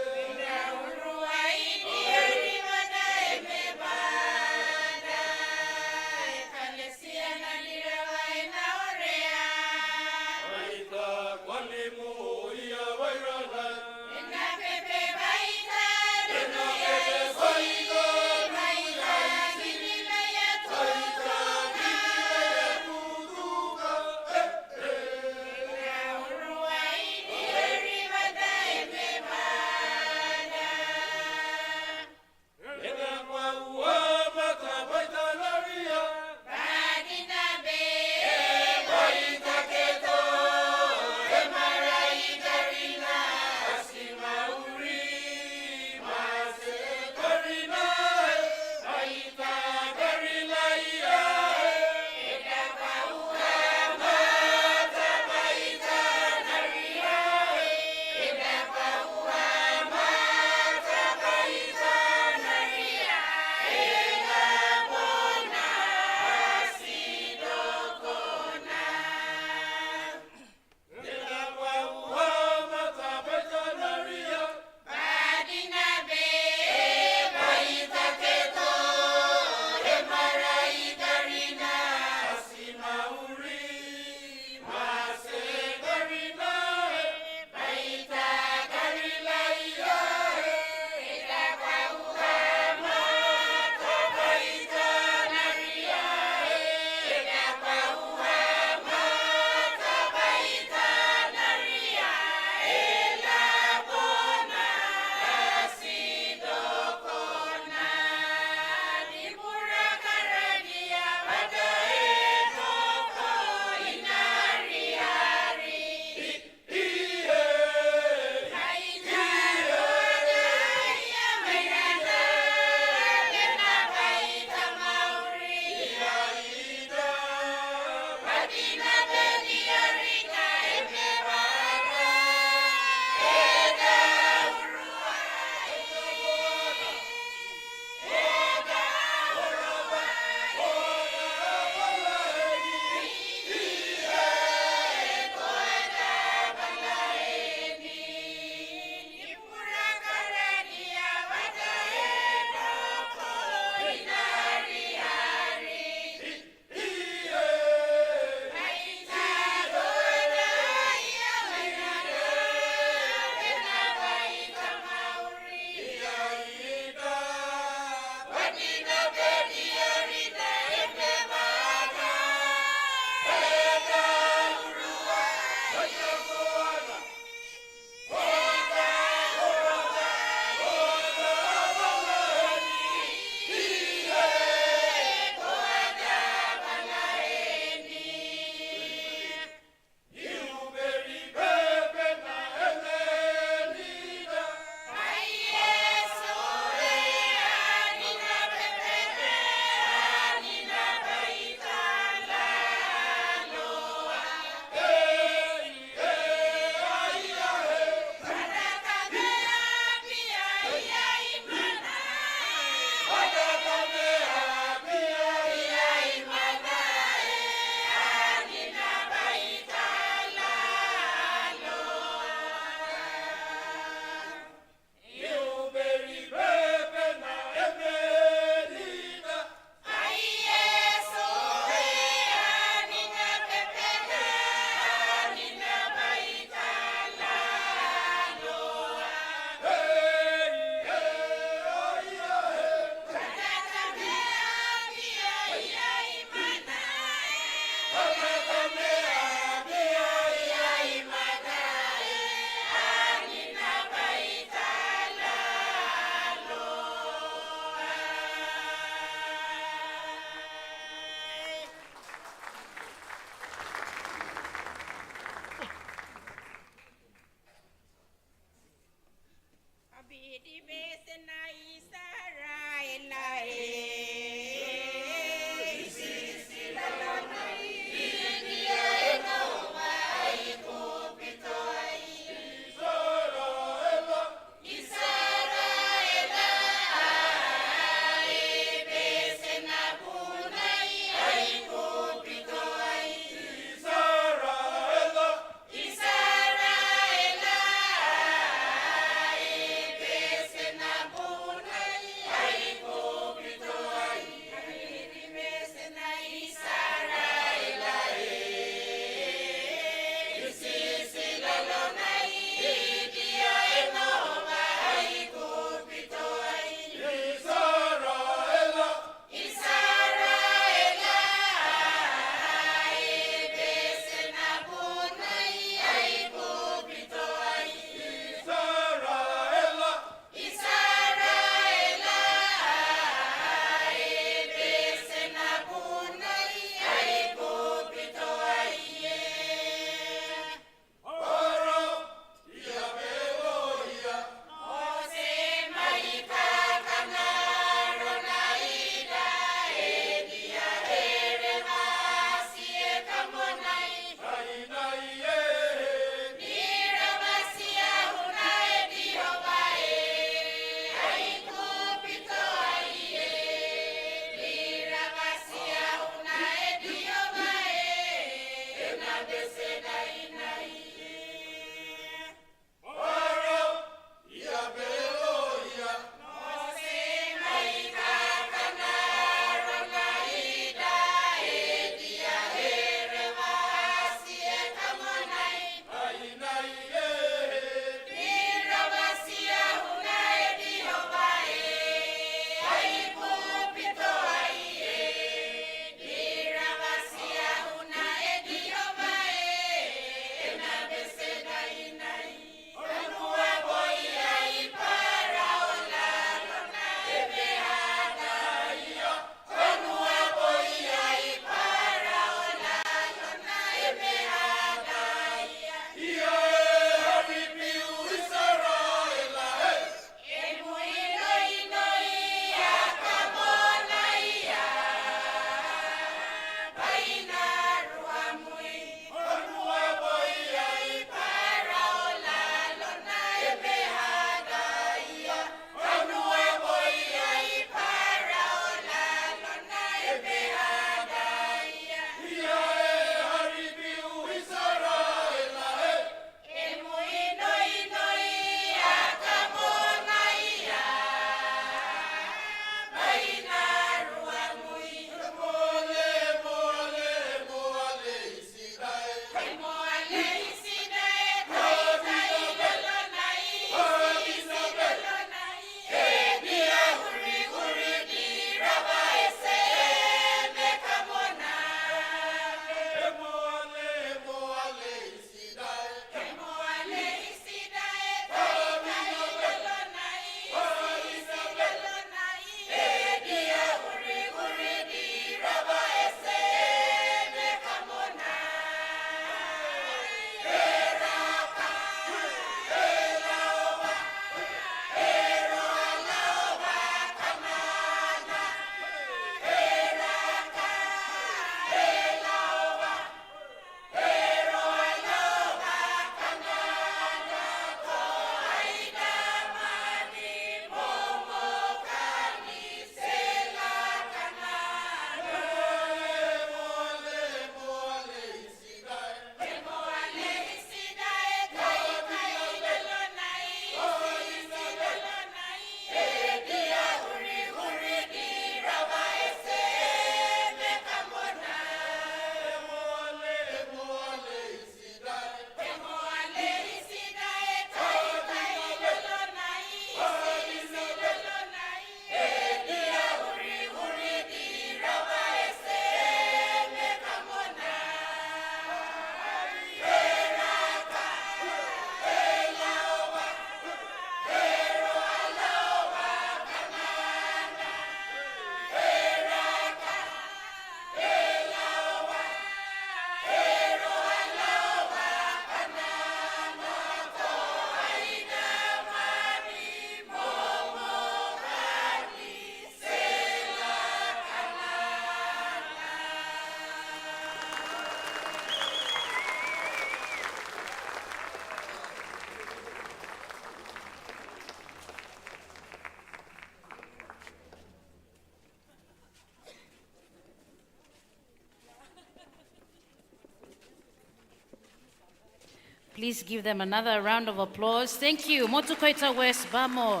Please give them another round of applause. Thank you, Motukoita West Bamo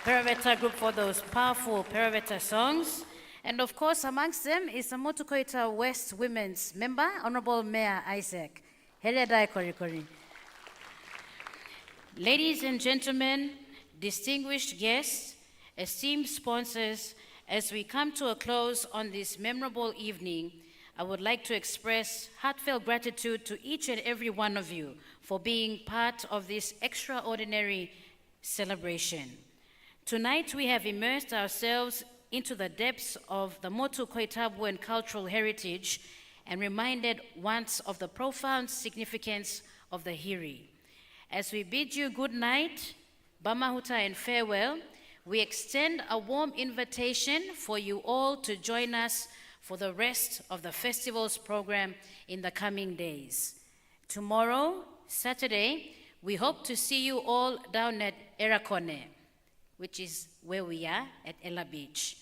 Peraveta group for those powerful Peraveta songs. And of course, amongst them is the Motukoita West Women's member, Honorable Mayor Isaac. Heredai Korikori. Ladies and gentlemen, distinguished guests, esteemed sponsors, as we come to a close on this memorable evening, I would like to express heartfelt gratitude to each and every one of you for being part of this extraordinary celebration. Tonight, we have immersed ourselves into the depths of the Motu Koitabuen cultural heritage and reminded once of the profound significance of the Hiri. As we bid you good night, Bamahuta, and farewell, we extend a warm invitation for you all to join us for the rest of the festival's program in the coming days. Tomorrow, Saturday, we hope to see you all down at Erakone, which is where we are at Ella Beach,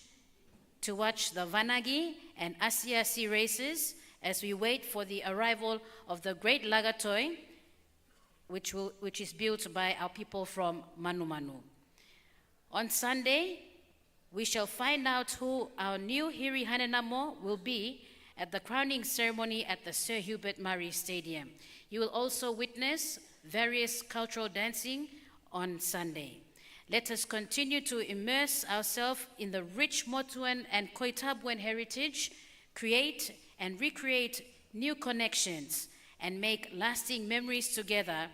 to watch the Vanagi and Asiasi races as we wait for the arrival of the great Lagatoi, which is built by our people from Manu Manu. On Sunday, we shall find out who our new Hiri Hanenamo will be at the crowning ceremony at the Sir Hubert Murray Stadium. You will also witness various cultural dancing on Sunday. Let us continue to immerse ourselves in the rich Motuan and Koitabuen heritage, create and recreate new connections, and make lasting memories together.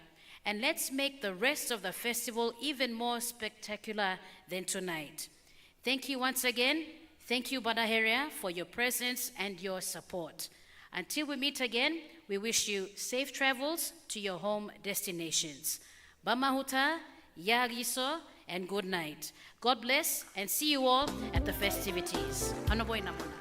And let's make the rest of the festival even more spectacular than tonight. Thank you once again. Thank you, Badaheria, for your presence and your support. Until we meet again, we wish you safe travels to your home destinations. Bamahuta, Yagiso, and good night. God bless, and see you all at the festivities. Hanaboy namona.